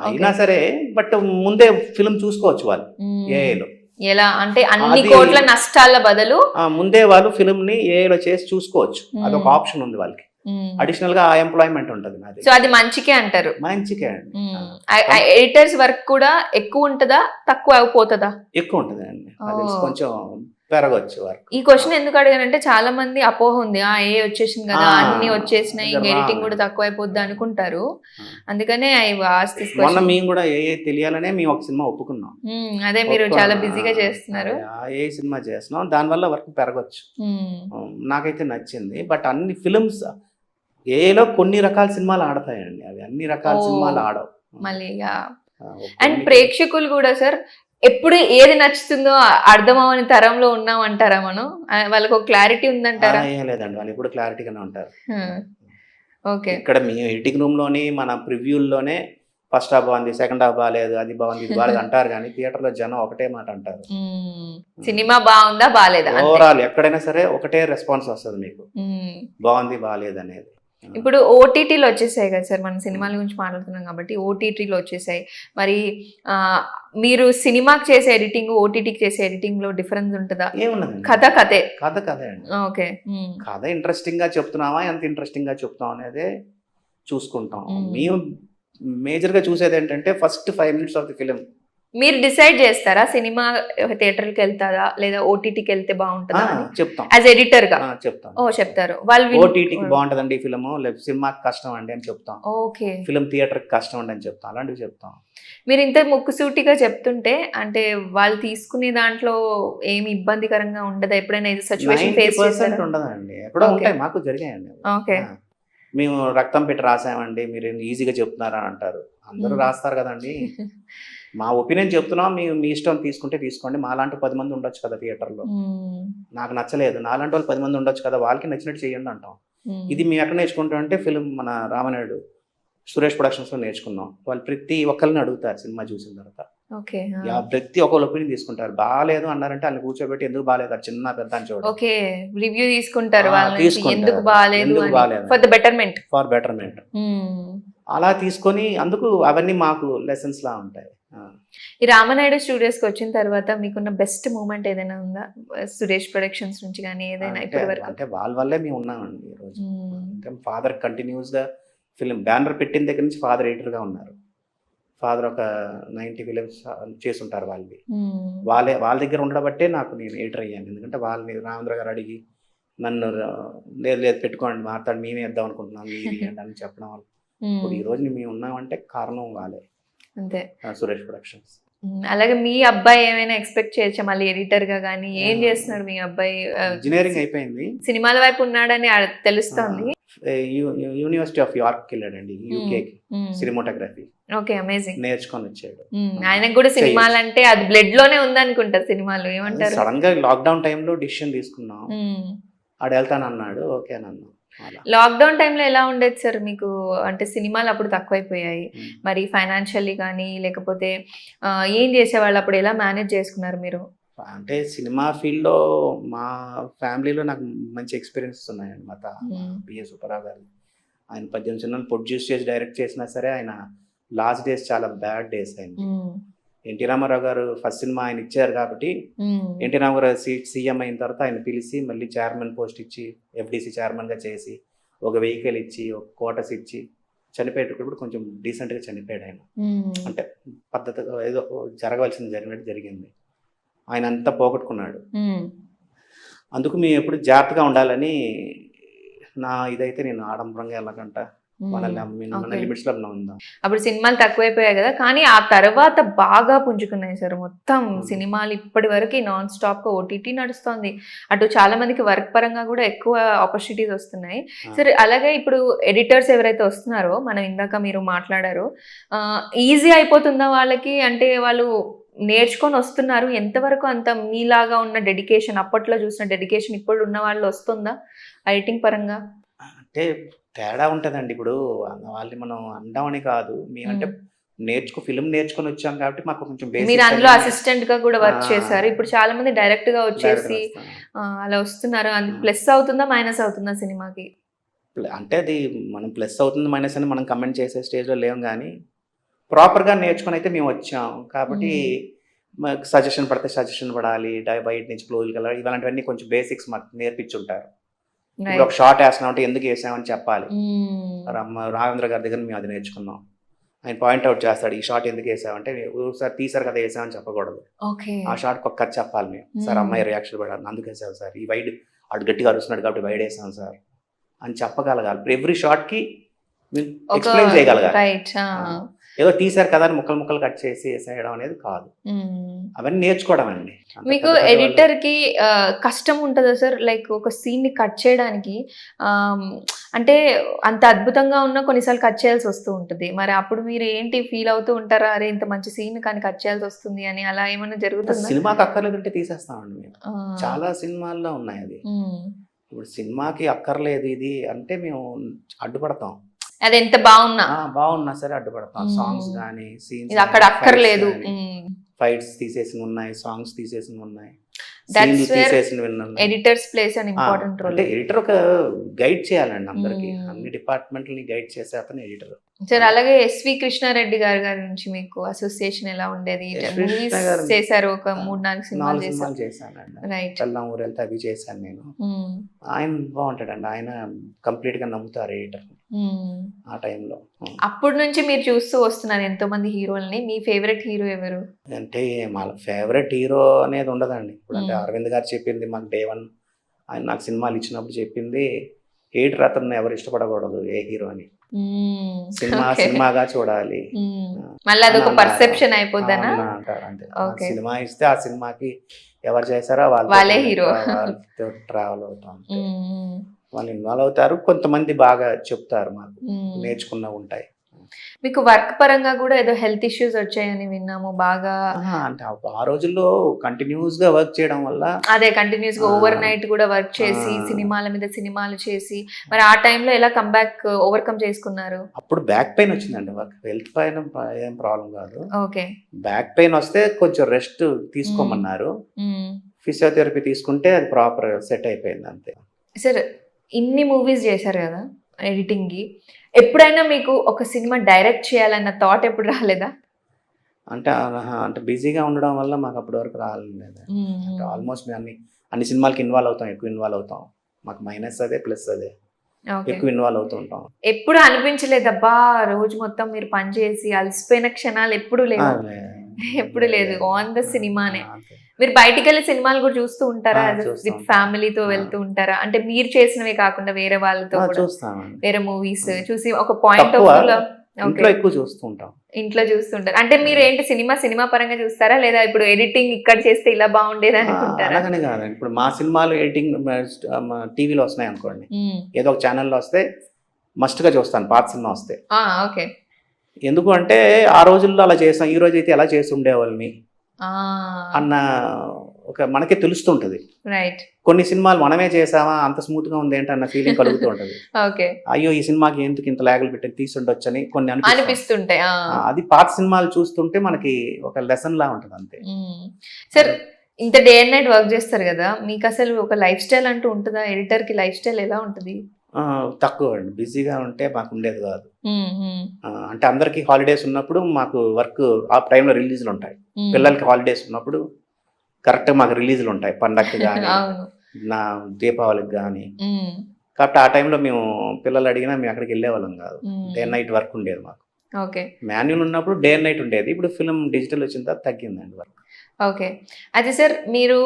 అయినా సరే, బట్ ముందే ఫిల్మ్ చూసుకోవచ్చు వాళ్ళు ఏఐలో. ఎలా అంటే అన్ని కోట్ల నష్టాల బదులు ముందే వాళ్ళు ఫిల్మ్ ని ఏఐలో చేసి చూసుకోవచ్చు, అదొక ఆప్షన్ ఉంది వాళ్ళకి. అడిషనల్ గా ఎంప్లాయ్మెంట్ ఉంటుంది. సో అది మంచికే అంటారు? మంచికే అండి. ఎడిటర్స్ వర్క్ కూడా ఎక్కువ ఉంటుందా, తక్కువ అయిపోతుందా? ఎక్కువ ఉంటుంది అండి. కొంచెం పెరగవచ్చు వర్క్. ఈ క్వశ్చన్ ఎందుకు అడిగానంటే చాలా మంది అపోహ ఉంది, ఏ వచ్చేసింది కదా, అన్ని వచ్చేసినాయి, అది ఇంకా ఎడిటింగ్ కూడా wrong. తక్కువ అయిపోద్ది అనుకుంటారు. ఆ. అందుకనే ఐ ఆస్క్ దిస్ మొన్న క్వశ్చన్. మేము కూడా ఏ తెలియాలనే మేము ఒక సినిమా ఒప్పుకున్నాం. అదే మీరు చాలా బిజీగా చేస్తున్నారు. ఏ సినిమా చేస్తున్నాం, దానివల్ల వర్క్ పెరగచ్చు. నాకైతే నచ్చింది. బట్ అన్ని ఫిల్మ్స్ ఏలో కొన్ని రకాల సినిమాలు ఆడతాయండి, అవి అన్ని రకాల ఓ. సినిమాలు ఆడవు. మళ్ళీ అండ్ కొన్ని- ప్రేక్షకులు కూడా సార్ ఎప్పుడు ఏది నచ్చుతుందో అర్థం అవని తరంలో ఉన్నామంటారా మనం? వాళ్ళకి ఒక క్లారిటీ ఉందంటారా? ఏం లేదండి, వాళ్ళు ఇప్పుడు క్లారిటీగానే ఉంటారు. ఓకే. ఇక్కడ మేము ఎడిటింగ్ రూమ్ లోని మన ప్రివ్యూల్లోనే ఫస్ట్ హాఫ్ బాగుంది, సెకండ్ హాఫ్ బాగాలేదు, అది బాగుంది, ఇది బాగాలేదు అంటారు, కానీ థియేటర్లో జనం ఒకటే మాట అంటారు. సినిమా బాగుందా బాలేదా? ఓవరాల్ ఎక్కడైనా సరే ఒకటే రెస్పాన్స్ వస్తుంది మీకు, బాగుంది బాగాలేదు అనేది. ఇప్పుడు ఓటీటీలో వచ్చేసాయి కదా సార్, మనం సినిమాల గురించి మాట్లాడుతున్నాం కాబట్టి ఓటీటీలో వచ్చేసాయి. మరి మీరు సినిమాకి చేసే ఎడిటింగ్, ఓటీటీకి చేసే ఎడిటింగ్ లో డిఫరెన్స్ ఉంటుందా? ఏమున్నదండి, కథే. కథే అండి. ఓకే. కథ ఇంట్రెస్టింగ్ గా చెప్తున్నావా, ఎంత ఇంట్రెస్టింగ్ గా చెప్తాం అనేది చూసుకుంటాం. మేము మేజర్ గా చూసేది ఏంటంటే first 5 minutes of the film. మీరు డిసైడ్ చేస్తారా సినిమా థియేటర్కి వెళ్తారా లేదా ఓటీటీకి వెళ్తే బాగుంటుందా అని? చెప్తాం, యాజ్ ఎడిటర్ గా. చెప్తాం. చెప్తారు వాళ్ళు. ఓటీటీకి బాగుంటదండి ఈ ఫిలిం, లేదా సినిమాకి కష్టం అండి అని చెప్తాం. ఓకే. ఫిలిం థియేటర్కి కష్టం అండి అని చెప్తాం, అలాంటివి చెప్తాం. మీరు ఇంత ముక్కుసూటిగా చెప్తుంటే అంటే వాళ్ళు తీసుకునే దాంట్లో ఏమి ఇబ్బందికరంగా ఉండదా? ఎప్పుడైనా ఇది సిచ్యువేషన్ ఫేస్ 90% ఉండదండి, ఎప్పుడో ఉంటాయి, మాకు జరిగాయండి. ఓకే. మేము రక్తం పెట్టి రాసామండి, మీరు ఈజీగా చెప్తున్నారా అని అంటారు. అందరూ రాస్తారు కదండి. మా ఒపీనియన్ చెప్తున్నాం, మీ ఇష్టం తీసుకుంటే తీసుకోండి. మాలాంటి 10 మంది ఉండొచ్చు కదా థియేటర్లో, నాకు నచ్చలేదు, నాలాంటి వాళ్ళు 10 మంది ఉండొచ్చు కదా, వాళ్ళకి నచ్చినట్టు చేయండి అంటాం. ఇది మేము ఎక్కడ నేర్చుకుంటాం అంటే ఫిలిం మన రామనాయుడు సురేష్ ప్రొడక్షన్స్ లో నేర్చుకున్నాం. వాళ్ళు ప్రతి ఒక్కరిని అడుగుతారు సినిమా చూసిన తర్వాత, ప్రతి ఒక్కరు ఒపీనియన్ తీసుకుంటారు. బాగాలేదు అన్నారంటే వాళ్ళని కూర్చోబెట్టి ఎందుకు బాగాలేదు అది చిన్న పెద్ద అని చూడండి, ఓకే, రివ్యూ తీసుకుంటారు వాళ్ళ నుంచి, తీసుకుంటారు. ఎందుకు బాగాలేదు for the betterment. For betterment అలా తీసుకొని, అందుకు అవన్నీ మాకు లెసన్స్ లా ఉంటాయి. ఈ రామనాయుడు స్టూడియోస్ కి వచ్చిన తర్వాత మీకున్న బెస్ట్ మూమెంట్ ఏదైనా ఉందా? సురేష్ ప్రొడక్షన్స్ నుంచి కానీ ఏదైనా ఇప్పటి వరకు? అంటే వాళ్ళ వల్లే మేము ఉన్నామండి ఈ రోజు. అంటే ఫాదర్ కంటిన్యూస్ గా ఫిలిం బ్యానర్ పెట్టిన దగ్గర నుంచి ఫాదర్ ఎడిటర్ గా ఉన్నారు. ఫాదర్ ఒక 90 ఫిలిమ్స్ చేసుంటారు వాళ్ళవి. వాళ్ళ దగ్గర ఉండబట్టే నేను ఎడిటర్ అయ్యాను. ఎందుకంటే వాళ్ళని రామేంద్ర గారు అడిగి నన్ను లేదు పెట్టుకోండి మాట్లాడి మేమే ఇద్దాం అనుకుంటున్నాం అని చెప్పడం వల్ల ఇప్పుడు ఈ రోజు మేము ఉన్నామంటే కారణం వాళ్ళే, అంతే. సురేష్ ప్రొడక్షన్స్. అలాగే మీ అబ్బాయి ఏమైనా ఎక్స్పెక్ట్ చేయొచ్చా మళ్ళీ ఎడిటర్ గా కానీ? ఏం చేస్తున్నాడు మీ అబ్బాయి? ఇంజనీరింగ్ అయిపోయింది, సినిమాల వైపు ఉన్నాడని తెలుస్తోంది. యూనివర్సిటీ ఆఫ్ యార్క్ వెళ్ళాడండి, యూకేకి, సినిమాటోగ్రఫీ. Okay, amazing. నేర్చుకొని వచ్చాడు. ఆయనకు కూడా సినిమాలు అంటే అది బ్లడ్ లోనే ఉందనుకుంటా. సినిమాలు ఏమంటారు? సడన్ గా లాక్డౌన్ టైంలో డిసిషన్ తీసుకున్నాం, ఆడు వెళ్తానన్నాడు, ఓకే అని అన్నాం. లాక్డౌన్ టైంలో ఎలా ఉండేది సార్ మీకు? అంటే సినిమాలు అప్పుడు తక్కువైపోయాయి, మరి ఫైనాన్షియల్లీ కానీ లేకపోతే ఏం చేసేవాళ్ళు అప్పుడు? ఎలా మేనేజ్ చేసుకున్నారు మీరు? అంటే సినిమా ఫీల్డ్లో మా ఫ్యామిలీలో నాకు మంచి ఎక్స్పీరియన్సెస్ ఉన్నాయండి. మా బిఏ సుబ్బారావు గారు, ఆయన 18 సినిమాలు ప్రొడ్యూస్ చేసి డైరెక్ట్ చేసినా సరే ఆయన లాస్ట్ డేస్ చాలా బ్యాడ్ డేస్ అయింది. ఎన్టీ రామారావు గారు ఫస్ట్ సినిమా ఆయన ఇచ్చారు కాబట్టి, ఎన్టీ రామారావు సీఎం అయిన తర్వాత ఆయన పిలిచి మళ్ళీ చైర్మన్ పోస్ట్ ఇచ్చి FDC చైర్మన్గా చేసి ఒక వెహికల్ ఇచ్చి ఒక కోటస్ ఇచ్చి చనిపోయేటప్పుడు కొంచెం డీసెంట్గా చనిపోయాడు ఆయన. అంటే పద్ధతిగా ఏదో జరగవలసింది జరిగినట్టు జరిగింది. ఆయన అంతా పోగొట్టుకున్నాడు. అందుకు మేము ఎప్పుడు జాగ్రత్తగా ఉండాలని ఇదైతే నేను ఆడంబరంగా వెళ్ళకంట మన లిమిట్స్ లో ఉందాం. అప్పుడు సినిమాలు తక్కువైపోయాయి కదా, కానీ ఆ తర్వాత బాగా పుంజుకున్నాయి సార్ మొత్తం సినిమాలు. ఇప్పటి వరకు నాన్ స్టాప్ గా ఓటీటీ నడుస్తోంది. అటు చాలా మందికి వర్క్ పరంగా కూడా ఎక్కువ ఆపర్చునిటీస్ వస్తున్నాయి. సరే, అలాగే ఇప్పుడు ఎడిటర్స్ ఎవరైతే వస్తున్నారో, మనం ఇందాక మీరు మాట్లాడారో, ఈజీ అయిపోతుందా వాళ్ళకి? అంటే వాళ్ళు నేర్చుకొని వస్తున్నారు, ఎంతవరకు అంత మీలాగా ఉన్న డెడికేషన్, అప్పట్లో చూసిన డెడికేషన్ ఇప్పుడు ఉన్న వాళ్ళు వస్తుందా ఎడిటింగ్ పరంగా? అంటే తేడా ఉంటుందండి. ఇప్పుడు వాళ్ళని మనం అందామని కాదు, మేమంటే ఫిల్మ్ నేర్చుకొని వచ్చాం కాబట్టి మాకు కొంచెం మీరు అందులో అసిస్టెంట్ గా కూడా వర్క్ చేశారు. ఇప్పుడు చాలా మంది డైరెక్ట్ గా వచ్చేసి అలా వస్తున్నారు. అది ప్లస్ అవుతుందా మైనస్ అవుతుందా సినిమాకి? అంటే అది మనం ప్లస్ అవుతుంది మైనస్ అని మనం కమెంట్ చేసే స్టేజ్లో లేం, కానీ ప్రాపర్గా నేర్చుకొని అయితే మేము వచ్చాం కాబట్టి సజెషన్ పడితే సజెషన్ పడాలి, బయట నుంచి క్లోజ్కి వెళ్ళాలి, ఇలాంటివన్నీ కొంచెం బేసిక్స్ మాకు నేర్పించుంటారు. ఒక షార్ట్ వేస్తున్నాం అంటే ఎందుకు వేసామని చెప్పాలి. రాఘవేంద్ర గారి దగ్గర మేము అది నేర్చుకున్నాం. ఆయన పాయింట్అవుట్ చేస్తాడు, ఈ షాట్ ఎందుకు వేసామంటే సార్ తీసారు కదా వేసామని చెప్పకూడదు, ఓకే. ఆ షాట్కి ఒక కథ చెప్పాలి మేము. సార్ అమ్మాయి రియాక్షన్ పడాలి, అందుకు వేసాం సార్, ఈ వైడ్ అటు గట్టిగా అరుస్తున్నాడు కాబట్టి వైడ్ వేసాం సార్ అని చెప్పగలగాలి. ఎవ్రీ షాట్కి ఎక్స్ప్లెయిన్ చేయగలగాలి. రైట్. ఏదో తీసారు కదా అని ముక్కలు కట్ చేసి వేసేయడం అనేది కాదు, అవన్నీ నేర్చుకోవడం అండి. మీకు ఎడిటర్ కి కష్టం ఉంటుందా సార్? లైక్ ఒక సీన్ ని కట్ చేయడానికి అంటే అంత అద్భుతంగా ఉన్నా కొన్నిసార్లు కట్ చేయాల్సి వస్తూ ఉంటుంది. మరి అప్పుడు మీరు ఏంటి ఫీల్ అవుతూ ఉంటారా, అరే ఇంత మంచి సీన్ కానీ కట్ చేయాల్సి వస్తుంది అని, అలా ఏమైనా జరుగుతుందా? సినిమాకి అక్కర్లేదంటే తీసేస్తామండి మేము. చాలా సినిమాల్లో ఉన్నాయి అది. ఇప్పుడు సినిమాకి అక్కర్లేదు ఇది అంటే మేము అడ్డుపడతాం. అది ఎంత బాగున్నా సరే అడ్డుపడతాం. సాంగ్స్ కానీ సీన్స్ అక్కడ అక్కర్లేదు, ఫైట్స్ తీసేసినవి ఉన్నాయి, సాంగ్స్ తీసేసినవి ఉన్నాయి, editors plays an important role. అంటే ఎడిటర్ ఒక గైడ్ చేయాలండి అందరికి, అన్ని డిపార్ట్మెంట్లని గైడ్ చేసే అతను ఎడిటర్. సార్ అలాగే ఎస్వి కృష్ణారెడ్డి గారి నుంచి మీకు అసోసియేషన్ ఎలా ఉండేది? చేశారు, ఒక 3-4 సినిమాలు చేశానండి. రైట్. పెళ్ళాం ఊరు వెళ్తే అవి చేశాను నేను. ఆయన బాగుంటాడండి, ఆయన కంప్లీట్ గా నమ్ముతారు ఎడిటర్ ఆ టైంలో. అప్పటి నుంచి మీరు చూస్తూ వస్తున్నారు ఎంతో మంది హీరోల్ని. మీ ఫేవరెట్ హీరో ఎవరు? అంటే మా ఫేవరెట్ హీరో అనేది ఉండదండి. ఇప్పుడు అంటే అరవింద్ గారు చెప్పింది మాకు డే 1, ఆయన నాకు సినిమాలు ఇచ్చినప్పుడు చెప్పింది, ఎడిటర్ అతను ఎవరు ఇష్టపడకూడదు ఏ హీరో అని, సినిమాగా చూడాలి. మళ్ళీ అదొక పర్సెప్షన్ అయిపోద్దనా అంటారు. అంటే సినిమా ఇస్తే ఆ సినిమాకి ఎవరు చేశారో వాళ్ళే హీరో, ట్రావెల్ అవుతాం, వాళ్ళు ఇన్వాల్వ్ అవుతారు. కొంతమంది బాగా చెప్తారు, మాకు నేర్చుకున్నా ఉంటాయి. మీకు వర్క్ పరంగా కూడా ఏదో హెల్త్ ఇష్యూస్ వచ్చాయని విన్నాము బాగా. అంటే ఆ రోజుల్లో కంటిన్యూస్ గా వర్క్ చేయడం వల్ల, అదే కంటిన్యూస్ గా ఓవర్ నైట్ కూడా వర్క్ చేసి సినిమాల మీద సినిమాలు చేసి, మరి ఆ టైంలో ఎలా కంబ్యాక్ ఓవర్కమ్ చేసుకున్నారు? అప్పుడు బ్యాక్ పెయిన్ వచ్చిందండి. వర్క్ హెల్త్ పైన ఏం ప్రాబ్లం కాదు. ఓకే. బ్యాక్ పెయిన్ వస్తే కొంచెం రెస్ట్ తీసుకోమన్నారు, ఫిజియోథెరపీ తీసుకుంటే అది ప్రాపర్ సెట్ అయిపోయింది అంతే. సార్ ఇన్ని మూవీస్ చేశారు కదా ఎడిటింగ్ కి, ఎప్పుడైనా మీకు ఒక సినిమా డైరెక్ట్ చేయాలన్న థాట్ ఎప్పుడు రాలేదా? అంటే బిజీగా ఉండడం వల్ల మాకు అప్పటి వరకు రాలేదు. ఆల్మోస్ట్ మేము అన్ని సినిమాలకి ఇన్వాల్వ్ అవుతాం, ఎక్కువ ఇన్వాల్వ్ అవుతాం. మాకు మైనస్ అదే ప్లస్ అదే, ఎక్కువ ఇన్వాల్వ్ అవుతూ ఉంటాం. ఎప్పుడు అనిపించలేదబ్బా రోజు మొత్తం మీరు పని చేసి అలసిపోయిన క్షణాలు ఎప్పుడు లేవు? ఎప్పుడు లేదు, ఆన్ ద సినిమానే. మీరు బయటికి వెళ్ళి సినిమాలు కూడా చూస్తూ ఉంటారా? విత్ ఫ్యామిలీతో వెళ్తూ ఉంటారా? అంటే మీరు చేసినవి కాకుండా వేరే వాళ్ళతో వేరే మూవీస్ చూసి ఒక పాయింట్ ఆఫ్ వ్యూలో ఎక్కువ చూస్తూ ఉంటాం. ఇంట్లో చూస్తుంటారు అంటే మీరు ఏంటి సినిమా పరంగా చూస్తారా, లేదా ఇప్పుడు ఎడిటింగ్ ఇక్కడ చేస్తే ఇలా బాగుండేది అనుకుంటారా? అలాగనే కాదు, ఇప్పుడు మా సినిమాలు ఎడిటింగ్ టీవీలో వస్తున్నాయి అనుకోండి, ఏదో ఒక ఛానల్లో వస్తే మస్ట్ గా చూస్తాను. పాత సినిమా వస్తే ఓకే. ఎందుకు అంటే ఆ రోజుల్లో అలా చేసాం, ఈ రోజు అయితే ఎలా చేసి ఉండేవాళ్ళని అన్న ఒక మనకే తెలుస్తుంటది. రైట్. కొన్ని సినిమాలు మనమే చేసామా, అంత స్మూత్ గా ఉంది ఏంటి అన్న ఫీలింగ్ కలుగుతూ ఉంటది. ఓకే. అయ్యో ఈ సినిమాకి ఎందుకు ఇంత లాగులు పెట్టి తీసుండొచ్చని కొన్ని అనిపిస్తుంటాయి. అది పాత సినిమాలు చూస్తుంటే మనకి ఒక లెసన్ లా ఉంటది అంతే. సార్ ఇంత డే అండ్ నైట్ వర్క్ చేస్తారు కదా, మీకు అసలు ఒక లైఫ్ స్టైల్ అంటూ ఉంటుందా? ఎడిటర్ కి లైఫ్ స్టైల్ ఎలా ఉంటుంది? తక్కువ అండి, బిజీగా ఉంటే మాకు ఉండేది కాదు. అంటే అందరికి హాలిడేస్ ఉన్నప్పుడు మాకు వర్క్ ఆ టైంలో రిలీజ్లు ఉంటాయి, పిల్లలకి హాలిడేస్ ఉన్నప్పుడు కరెక్ట్గా మాకు రిలీజ్లు ఉంటాయి, పండగకి కానీ నా దీపావళికి కానీ. కాబట్టి ఆ టైంలో మేము పిల్లలు అడిగినా మేము అక్కడికి వెళ్ళేవాళ్ళం కాదు, డే అండ్ నైట్ వర్క్ ఉండేది మాకు. ఓకే. మాన్యువల్ ఉన్నప్పుడు డే అండ్ నైట్ ఉండేది, ఇప్పుడు ఫిల్మ్ డిజిటల్ వచ్చిన తర్వాత తగ్గిందండి వర్క్. ఓకే. అయితే సార్ మీరు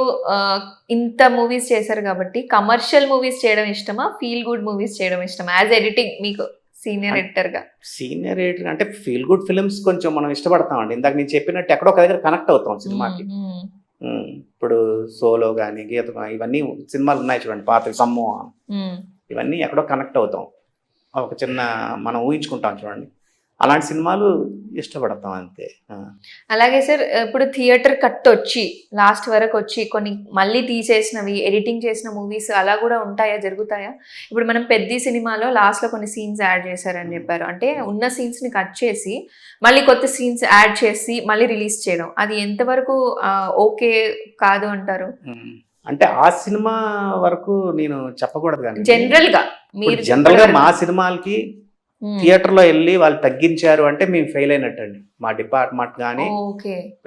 ఇంత మూవీస్ చేశారు కాబట్టి కమర్షియల్ మూవీస్ చేయడం ఇష్టమా, ఫీల్ గుడ్ మూవీస్ చేయడం ఇష్టమా యాజ్ ఎడిటింగ్ మీకు సీనియర్ ఎడిటర్ గా? సీనియర్ ఎడిటర్ అంటే ఫీల్ గుడ్ ఫిల్మ్స్ కొంచెం మనం ఇష్టపడతామండి. ఇందాక నేను చెప్పినట్టు ఎక్కడో ఒక దగ్గర కనెక్ట్ అవుతాం సినిమాకి. ఇప్పుడు సోలో కానీ గీతం ఇవన్నీ సినిమాలు ఉన్నాయి చూడండి, పాత సమ్మోహం, ఇవన్నీ ఎక్కడో కనెక్ట్ అవుతాం, ఒక చిన్న మనం ఊహించుకుంటాం చూడండి, అలాంటి సినిమాలు ఇష్టపడతాం అంతే. అలాగే సార్ ఇప్పుడు థియేటర్ కట్ వచ్చి లాస్ట్ వరకు వచ్చి కొన్ని మళ్ళీ తీసేసినవి ఎడిటింగ్ చేసిన మూవీస్ అలా కూడా ఉంటాయా, జరుగుతాయా? ఇప్పుడు మనం పెద్ద సినిమాలో లాస్ట్లో కొన్ని సీన్స్ యాడ్ చేశారని చెప్పారు, అంటే ఉన్న సీన్స్ని కట్ చేసి మళ్ళీ కొత్త సీన్స్ యాడ్ చేసి మళ్ళీ రిలీజ్ చేయడం, అది ఎంతవరకు ఓకే కాదు అంటారు? అంటే ఆ సినిమా వరకు నేను చెప్పకూడదు కానీ జనరల్ గా మా సినిమాలకి థియేటర్ లో వెళ్ళి వాళ్ళు తగ్గించారు అంటే మేము ఫెయిల్ అయినట్టు అండి, మా డిపార్ట్మెంట్ కానీ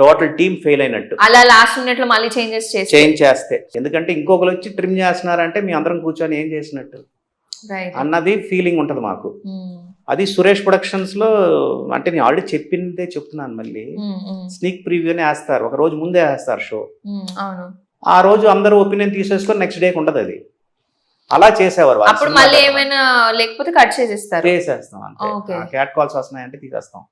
టోటల్ టీమ్ ఫెయిల్ అయినట్టు. అలా లాస్ట్ మినిట్ లో మళ్ళీ చేంజ్ చేస్తే, ఎందుకంటే ఇంకొకరు వచ్చి ట్రిమ్ చేస్తున్నారంటే మేము అందరం కూర్చొని ఏం చేసినట్టు అన్నది ఫీలింగ్ ఉంటది మాకు. అది సురేష్ ప్రొడక్షన్స్ లో, అంటే నేను ఆల్రెడీ చెప్పిందే చెప్తున్నాను మళ్ళీ. స్నీక్ ప్రివ్యూనే వేస్తారు, ఒక రోజు ముందే వేస్తారు షో. అవును. ఆ రోజు అందరూ ఒపీనియన్ తీసేసుకొని నెక్స్ట్ డేకి ఉండదు అది. అలా చేసేవారు వాళ్ళు. అప్పుడు మళ్ళీ ఏమైనా లేకపోతే కట్ చేసేస్తారు. చేసేస్తాం అంతే. Okay. క్యాట్ కాల్స్ వస్తున్నాయంటే తీసేస్తాం.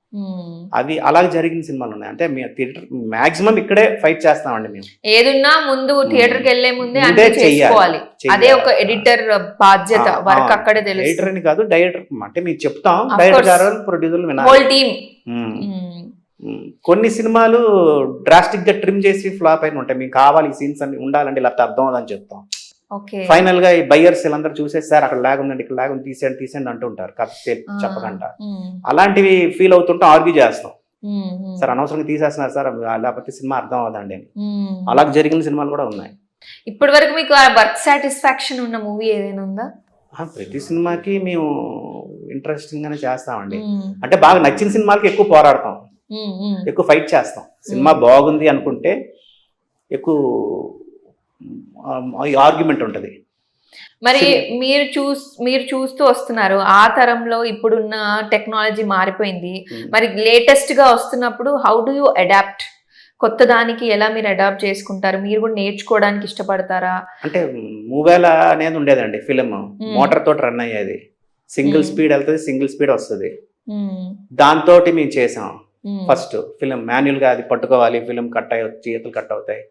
అవి అలాగే జరిగిన సినిమాలు ఉన్నాయి. అంటే మేము థియేటర్ మాక్సిమం ఇక్కడే ఫైట్ చేస్తామండి మేము. ఏదున్నా ముందు థియేటర్ కి వెళ్లే ముందే ముందే అన్ని చేసుకోవాలి. అదే ఒక ఎడిటర్ బాధ్యత, వర్క్ అక్కడే డైరెక్టర్ తెలుస్తుంది. అని కాదు, డైరెక్టర్ అంటే మీరు చెప్తాం, Of డైరెక్టర్ course. గారు ప్రొడ్యూసర్లు వినాలి. Whole team. కొన్ని సినిమాలు డ్రాస్టిక్ గా ట్రిమ్ చేసి ఫ్లాప్ అయిన ఉంటాయి. మీకు కావాలి ఈ సీన్స్ అన్ని ఉండాలండి, లేకపోతే అర్థం అవుదని చెప్తాం. ఓకే. ఫైనల్ గా ఈ బయ్యర్స్ వీళ్ళందరూ చూసేస్తారు, అక్కడ లాగ్ ఉందండి, ఇక్కడ లాగ్ ఉంది, తీసేయండి అంటుంటారు చెప్పకుండా. అలాంటివి ఫీల్ అవుతుంటే ఆర్గ్యూ చేస్తాం, సార్ అనవసరంగా తీసేస్తున్నారు సార్, లేకపోతే సినిమా అర్థం అవదండి అని. అలా జరిగిన సినిమాలు కూడా ఉన్నాయి. ఇప్పటి వరకు మీకు ఆ వర్క్ సాటిస్ఫాక్షన్ ఉన్న మూవీ ఏదైనా ఉందా? ప్రతి సినిమాకి మేము ఇంట్రెస్టింగ్ గానే చేస్తామండి. అంటే బాగా నచ్చిన సినిమాలకి ఎక్కువ పోరాడతాం, ఎక్కువ ఫైట్ చేస్తాం. సినిమా బాగుంది అనుకుంటే ఎక్కువ ఆర్గ్యుమెంట్ ఉంటుంది. మరి మీరు చూస్తూ వస్తున్నారు, ఆ తరంలో ఇప్పుడున్న టెక్నాలజీ మారిపోయింది. మరి లేటెస్ట్ గా వస్తున్నప్పుడు హౌ డు యూ అడాప్ట్? కొత్త దానికి ఎలా మీరు అడాప్ట్ చేసుకుంటారు? మీరు కూడా నేర్చుకోవడానికి ఇష్టపడతారా? అంటే మూవేల అనేది ఉండేదండి ఫిలిం, మోటార్ తోటి రన్ అయ్యేది. సింగిల్ స్పీడ్ వెళ్తుంది, సింగిల్ స్పీడ్ వస్తుంది. దాంతో మేము చేసాం ఫస్ట్ ఫిలిం. మాన్యువల్ గా అది పట్టుకోవాలి, ఫిలిం కట్ అయ్యి చేతులు కట్ అవుతాయి.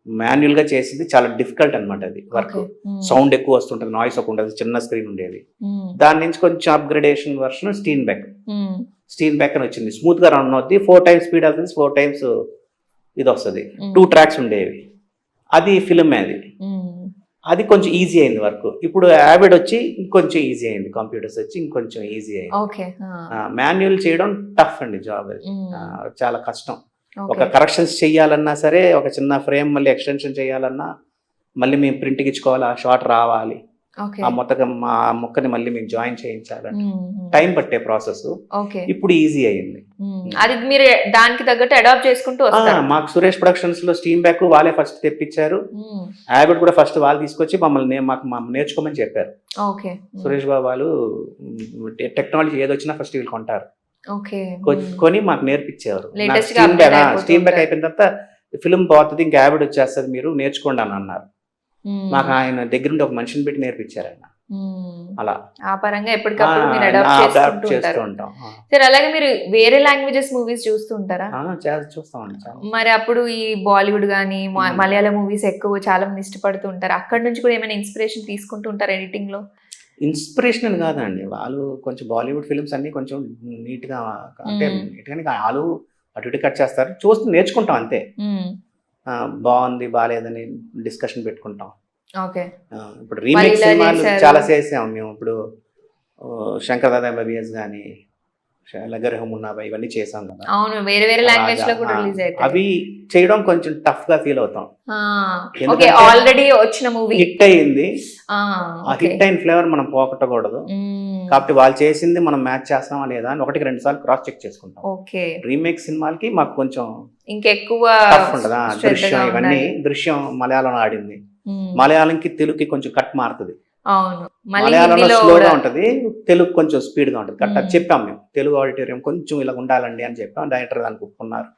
మాన్యువల్ గా చేసింది చాలా డిఫికల్ట్ అనమాట అది వర్క్. సౌండ్ ఎక్కువ వస్తుంటది, నాయిస్ ఎక్కువ ఉంటుంది, చిన్న స్క్రీన్ ఉండేది. దాని నుంచి కొంచెం అప్గ్రేడేషన్ వర్షన్ స్టీన్ బ్యాక్ అని వచ్చింది. స్మూత్ గా రన్ అవుతుంది, 4 times స్పీడ్ అవుతుంది, 4 times ఇది వస్తుంది. 2 tracks ఉండేవి. అది ఫిలిం అది కొంచెం ఈజీ అయింది వర్క్. ఇప్పుడు యావిడ్ వచ్చి ఇంకొంచెం ఈజీ అయింది, కంప్యూటర్స్ వచ్చి ఇంకొంచెం ఈజీ అయింది. మాన్యువల్ చేయడం టఫ్ అండి జాబ్, అది చాలా కష్టం. ఒక కరెక్షన్స్ చెయ్యాలన్నా సరే, ఒక చిన్న ఫ్రేమ్ మళ్ళీ ఎక్స్టెన్షన్ చేయాలన్నా మళ్ళీ మేము ప్రింట్కి ఇచ్చుకోవాలి, ఆ షాట్ రావాలి, ఆ మొక్కని మళ్ళీ మేము జాయిన్ చేయించాలంటే టైం పట్టే ప్రాసెస్. ఇప్పుడు ఈజీ అయింది. అది మీరు దానికి తగ్గట్టు అడాప్ట్ చేసుకుంటూ వస్తారు. మాకు సురేష్ ప్రొడక్షన్స్ లో స్టీమ్ బ్యాక్ వాళ్ళే ఫస్ట్ తెప్పించారు. యాబిడ్ కూడా ఫస్ట్ వాళ్ళు తీసుకొచ్చి మమ్మల్ని నేర్చుకోమని చెప్పారు. సురేష్ బాబు వాళ్ళు టెక్నాలజీ ఏదొచ్చినా ఫస్ట్ వీళ్ళు కొంటారు, కొని మాకు నేర్పించేవారు. స్టీమ్ బ్యాక్ అయిపోయిన తర్వాత ఫిలిం పోతుంది, ఇంకా యాబిడ్ వచ్చేస్తుంది, మీరు నేర్చుకోండి అని అన్నారు. మాకు ఆయన దగ్గర నుండి ఒక మనిషిని పెట్టి నేర్పించారు ఆయన. అలా ఆ పరంగా ఎప్పటికప్పుడు మీరు అడాప్ట్ చేస్తూ ఉంటాం. సరే, అలాగే మీరు వేరే లాంగ్వేజెస్ మూవీస్ చూస్తుంటారా? చూస్తామండి. మరి అప్పుడు ఈ బాలీవుడ్ గానీ మలయాళం మూవీస్ ఎక్కువ చాలా మంది ఇష్టపడుతూ ఉంటారు. అక్కడ నుంచి కూడా ఏమైనా ఇన్స్పిరేషన్ తీసుకుంటూ ఉంటారు ఎడిటింగ్ లో? ఇన్స్పిరేషన్ అని కాదండి, వాళ్ళు కొంచెం బాలీవుడ్ ఫిల్మ్స్ అన్ని కొంచెం నీట్ గా, అంటే నీట్ గానే వాళ్ళు అటు ఇటు కట్ చేస్తారు, చూస్తూ నేర్చుకుంటాం అంతే. బాగుంది బాగాలేదని డిస్కషన్ పెట్టుకుంటాం. ఇప్పుడు రీమేక్ సినిమాలు చాలా చేసాం మేము. ఇప్పుడు శంకర్ దాదా ఎంబీబీఎస్ కానీ, లగర్ హమున్నాబాయ్ ఇవన్నీ చేసాం కదా. అవును, వేరే వేరే లాంగ్వేజ్ లో కూడా రిలీజ్ అవుతాయి. అవి చేయడం కొంచెం టఫ్ గా ఫీల్ అవుతాం. ఆల్రెడీ వచ్చిన మూవీ హిట్ అయ్యింది, ఆ హిట్ అయిన ఫ్లేవర్ మనం పోగొట్టకూడదు. కాబట్టి వాళ్ళు చేసింది మనం మ్యాచ్ చేస్తామా లేదా అని 1-2 సార్లు క్రాస్ చెక్ చేసుకుంటాం. రీమేక్ సినిమాలకి మాకు కొంచెం ఇంకెక్కువ టఫ్ ఉంటదా. దృశ్యం ఇవన్నీ, దృశ్యం మలయాళం ఆడింది, మలయాళంకి తెలుగుకి కొంచెం కట్ మారుతుంది. మలయాళంలో స్లోగా ఉంటది, తెలుగు కొంచెం స్పీడ్ గా ఉంటది. కట్ చెప్పాం మేము, తెలుగు ఆడిటోరియం కొంచెం ఇలా ఉండాలండి అని చెప్పాం. డైరెక్టర్ దానికి ఒప్పుకున్నారు.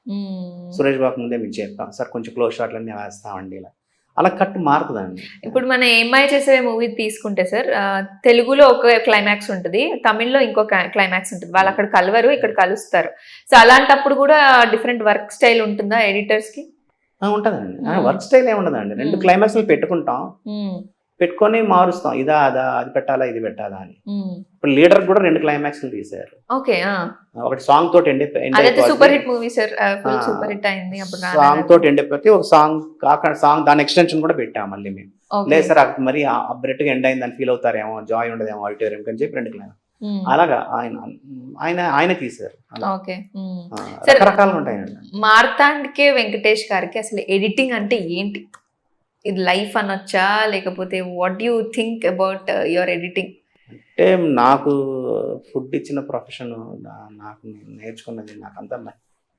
సురేష్ బాబు ముందే మేము చెప్పాం, సార్ కొంచెం క్లోజ్ షాట్లన్నీ వేస్తామండి, ఇలా అలా కట్ మారుతుందండి. ఇప్పుడు మన ఏమ్మాయి చేసే మూవీ తీసుకుంటే సార్, తెలుగులో ఒక క్లైమాక్స్ ఉంటుంది, తమిళ్లో ఇంకో క్లైమాక్స్ ఉంటుంది. వాళ్ళు అక్కడ కలవరు, ఇక్కడ కలుస్తారు. సో అలాంటప్పుడు కూడా డిఫరెంట్ వర్క్ స్టైల్ ఉంటుందా ఎడిటర్స్ కి? ఉంటదండి, వర్క్ స్టైల్ ఏముండదండి. 2 క్లైమాక్స్ పెట్టుకుంటాం, పెట్టుకొని మారుస్తాం, ఇదా అదా, అది పెట్టాలా ఇది పెట్టాలా అని. ఇప్పుడు లీడర్ కూడా 2 క్లైమాక్స్లు తీశారు. ఒకటి సాంగ్ తోటి super hit movie sir, super hit అయింది. సాంగ్ తోటి ఎండిపోతే ఒక సాంగ్ దాని ఎక్స్టెన్షన్ కూడా పెట్టాం మళ్ళీ మేము. లేదు సార్ మరి అబ్రెట్ గా ఎండ్ అయిందని ఫీల్ అవుతారేమో, జాయ్ ఉండదేమో ఆడిటోరియం అని చెప్పి 2 క్లైమాక్స్ అలాగా ఆయన తీశారు. రకరకాలుగా ఉంటాయండి. మార్తాండ్కే వెంకటేష్ గారికి అసలు ఎడిటింగ్ అంటే ఏంటి? ఇది లైఫ్ అనొచ్చా, లేకపోతే what you think about your editing? అంటే నాకు ఫుడ్ ఇచ్చిన ప్రొఫెషన్, నాకు నేర్చుకున్నది,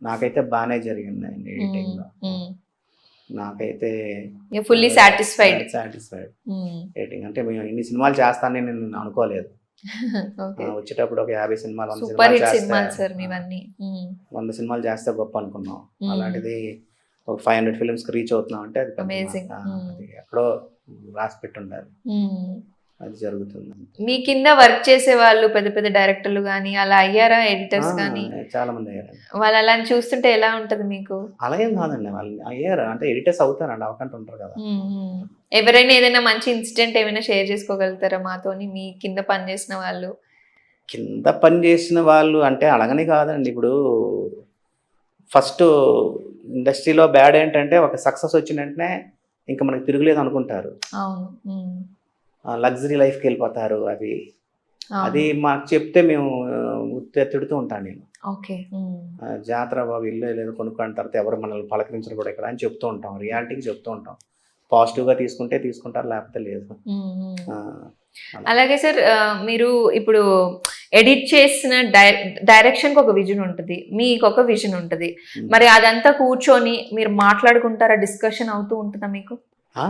నాకైతే బాగానే జరిగింది ఎడిటింగ్ లో. నాకైతే ఫుల్లీ సాటిస్ఫైడ్ ఎడిటింగ్. అంటే మేము ఇన్ని సినిమాలు చేస్తానని నేను అనుకోలేదు. ఓకే. వచ్చేటప్పుడు ఒక 50 సినిమాలు 100 సూపర్ సినిమాలు హిట్ చేస్తే సినిమాలు సార్ మీవన్నీ. 100 సినిమాలు చేస్తే గొప్ప అనుకున్నాం. మ్మ్. అలాంటిది ఒక 500 ఫిల్మ్స్కి రీచ్ అవుతున్నాం అంటే అది పెద్ద Amazing. మాట. మ్మ్. అది ఎక్కడో రాసి పెట్టి ఉండాలి, మ్మ్. అది జరుగుతుంది. మీ కింద వర్క్ చేసే వాళ్ళు పెద్ద పెద్ద డైరెక్టర్లు కానీ అలా అయ్యారా, ఎడిటర్స్ కానీ? చాలా మంది అయ్యారండి. వాళ్ళు అలా చూస్తుంటే ఎలా ఉంటది మీకు? అలా ఏం కాదండి, వాళ్ళు అయ్యారు అంటే ఎడిటర్స్ అవుతారండి, అవకంటే ఉంటారు కదా. మ్మ్. ఎవరైనా ఏదైనా మంచి ఇన్సిడెంట్ ఏమైనా షేర్ చేసుకోగలుగుతారా మాతోని, మీ కింద పనిచేసిన వాళ్ళు? కింద పని చేసిన వాళ్ళు అంటే అలాగని కాదండి. ఇప్పుడు ఫస్ట్ ఇండస్ట్రీలో బ్యాడ్ ఏంటంటే ఒక సక్సెస్ వచ్చిన వెంటనే ఇంకా మనకి తిరుగులేదు అనుకుంటారు, అవును. మ్మ్. లగ్జరీ లైఫ్కి వెళ్ళిపోతారు. అది అది అవును. మాకు చెప్తే మేము తిడుతూ ఉంటాను నేను. ఓకే. మ్మ్. జాతర బాబు ఇల్లు లేదు కొనుక్కోని తర్వాత ఎవరు మనల్ని పలకరించరు కూడా ఇక్కడ అని చెప్తూ ఉంటాం, రియాలిటీకి చెప్తూ ఉంటాం. పాజిటివ్గా తీసుకుంటే తీసుకుంటారు, లేకపోతే లేదు. మ్మ్. ఆ, అలాగే సార్, మీరు ఇప్పుడు ఎడిట్ చేసిన డైరెక్షన్కి ఒక విజన్ ఉంటుంది, మీకు ఒక విజన్ ఉంటుంది. మరి అదంతా కూర్చొని మీరు మాట్లాడుకుంటారా, డిస్కషన్ అవుతూ ఉంటుందా మీకు? ఆ,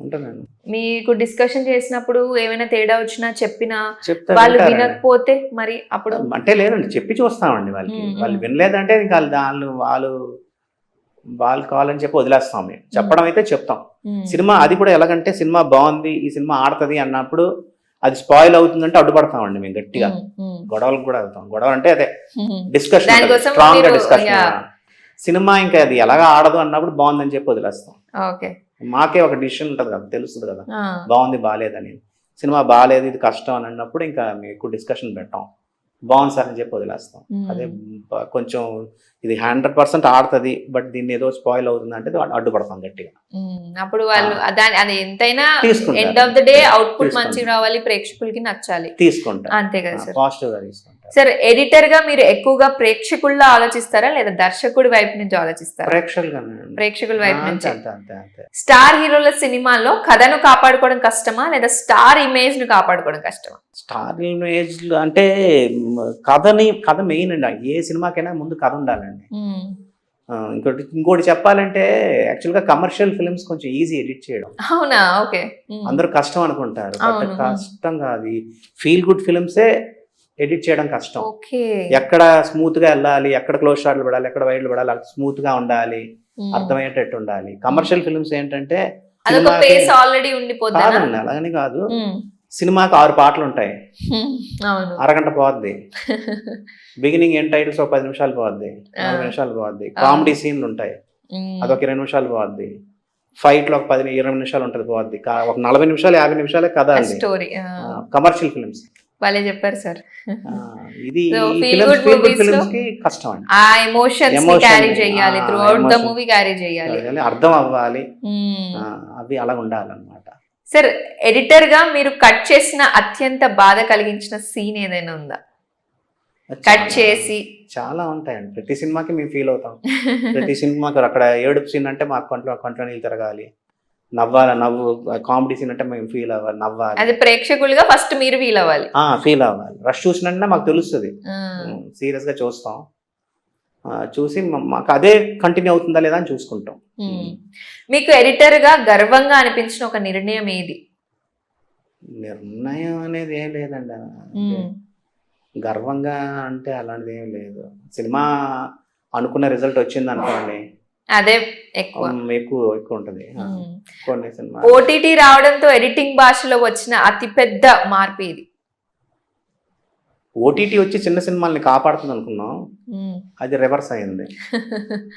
ఉంటానండి. మీకు డిస్కషన్ చేసినప్పుడు ఏమైనా తేడా వచ్చినా చెప్పినా చెప్తా వాళ్ళు వింటారండి. వినకపోతే మరి అప్పుడు? అంటే లేదండి, చెప్పి చూస్తామండి వాళ్ళకి. మ్మ్. వాళ్ళు వినలేదంటే ఇంకా వాళ్ళు కావాలని చెప్పి వదిలేస్తాం. మేము చెప్పడం అయితే చెప్తాం. మ్మ్. సినిమా అది కూడా ఎలాగంటే సినిమా బాగుంది, ఈ సినిమా ఆడుతుంది అన్నప్పుడు అది స్పాయిల్ అవుతుందంటే అడ్డుపడతామండి మేము గట్టిగా. మ్మ్. గొడవలకు కూడా వెళ్తాం. గొడవ అంటే అదే మ్మ్. డిస్కషన్, దానికోసం స్ట్రాంగ్ గా మీరు- డిస్కషన్. yeah. సినిమా ఇంకా అది ఎలాగా ఆడదు అన్నప్పుడు బాగుందని చెప్పి వదిలేస్తాం. ఓకే. మాకే ఒక డిసిషన్ ఉంటుంది కదా, తెలుస్తుంది కదా ఆ. బాగుంది బాగాలేదని. సినిమా బాగాలేదు ఇది కష్టం అని అన్నప్పుడు ఇంకా మేము ఎక్కువ డిస్కషన్ పెట్టాం, బాగుంది సార్ అని చెప్పి వదిలేస్తాం. మ్మ్. అదే కొంచెం ఇది 100% ఆడుతుంది బట్ దీన్ని ఏదో స్పాయిల్ అవుతుంది అంటే అడ్డుపడతాం గట్టిగా. అప్పుడు వాళ్ళు దాని అది ఎంతైనా తీసుకుంటారు. End of the day output తీసుకుంటారు. మంచిగా రావాలి, ప్రేక్షకులకి నచ్చాలి. తీసుకుంటాం, అంతే కదా సార్. పాజిటివ్ గా తీసుకుంటాం. సార్, ఎడిటర్ గా మీరు ఎక్కువగా ప్రేక్షకుల్లో ఆలోచిస్తారా లేదా దర్శకుడి వైపు నుంచి ఆలోచిస్తారా? ప్రేక్షకుల వైపు నుంచి. అంతే అంతే అంతే. స్టార్ హీరోల సినిమాల్లో కథను కాపాడుకోవడం కష్టమా లేదా స్టార్ ఇమేజ్ ను కాపాడుకోవడం కష్టమా? స్టార్ ఇమేజ్ అంటే కథ మెయిన్ అండి. ఏ సినిమాకైనా ముందు కథ ఉండాలండి. ఇంకోటి చెప్పాలంటే యాక్చువల్గా కమర్షియల్ ఫిల్మ్స్ కొంచెం ఈజీ ఎడిట్ చేయడం. అవునా? ఓకే. అందరూ కష్టం అనుకుంటారు, బట్ అవును. కష్టం కాదు. ఫీల్ గుడ్ ఫిల్మ్సే ఎడిట్ చేయడం కష్టం. ఓకే. ఎక్కడ స్మూత్ గా వెళ్ళాలి, ఎక్కడ క్లోజ్ షాట్లు పడాలి, ఎక్కడ వైడ్లు పడాలి, స్మూత్ గా ఉండాలి, అర్థమయ్యేటట్టు ఉండాలి. కమర్షియల్ ఫిల్మ్స్ ఏంటంటే అదొక పేస్ ఆల్రెడీ ఉండిపోతుంది. కాదండి, అలాగని కాదు. సినిమాకి 6 పాటలు ఉంటాయి, అవును. అరగంట పోద్ది. బిగినింగ్ ఎండ్ టైటిల్స్ ఒక 10 నిమిషాలు పోద్ది, 4 నిమిషాలు పోద్ది. కామెడీ సీన్లు ఉంటాయి, అదొక 20 నిమిషాలు పోద్ది. ఫైట్ లో ఒక 10-20 నిమిషాలు ఉంటుంది పోద్ది. ఒక 40 నిమిషాలు 50 నిమిషాలే కథ అండి స్టోరీ. Commercial films. వాళ్ళే చెప్పారు సార్. ఇది So, feel films good movies films లో కి కష్టం అండి. ఆ ఎమోషన్స్ క్యారీ చేయాలి, through out the movie carry చేయాలి, అర్థం అవ్వాలి, అవి అలా ఉండాలన్నమాట. సార్, ఎడిటర్ గా మీరు కట్ చేసిన అత్యంత బాధ కలిగించిన సీన్ ఏదైనా ఉందా? కట్ చేసి చాలా ఉంటాయండి, ప్రతి సినిమాకి మేము ఫీల్ అవుతాం. ప్రతి సినిమాకి అక్కడ ఏడుపు సీన్ అంటే మాకు కంట్లో నీళ్ళు తిరగాలి, నవ్వు కామెడీ సీన్ అంటే మేము ఫీల్ అవ్వాలి, నవ్వాలి. అది ప్రేక్షకులుగా ఫస్ట్ మీరు ఫీల్ అవ్వాలి. ఫీల్ అవ్వాలి. రష్ చూసినట్టే మాకు తెలుస్తుంది, సీరియస్ గా చూస్తాం. చూసి మాకు అదే కంటిన్యూ అవుతుందా లేదా అని చూసుకుంటాం. మీకు ఎడిటర్ గా గర్వంగా అనిపించిన ఒక నిర్ణయం ఏది? నిర్ణయం అనేది ఏం లేదండి, గర్వంగా అంటే అలాంటిది ఏం లేదు. సినిమా అనుకున్న రిజల్ట్ వచ్చింది అనుకోండి, అదే ఎక్కువ ఎక్కువ ఉంటుంది. కొన్ని సినిమా ఓటీటీ రావడంతో ఎడిటింగ్ భాషలో వచ్చిన అతిపెద్ద మార్పు ఇది. ఓటీటీ వచ్చి చిన్న సినిమాల్ని కాపాడుతుంది అనుకున్నాం, అది రివర్స్ అయింది.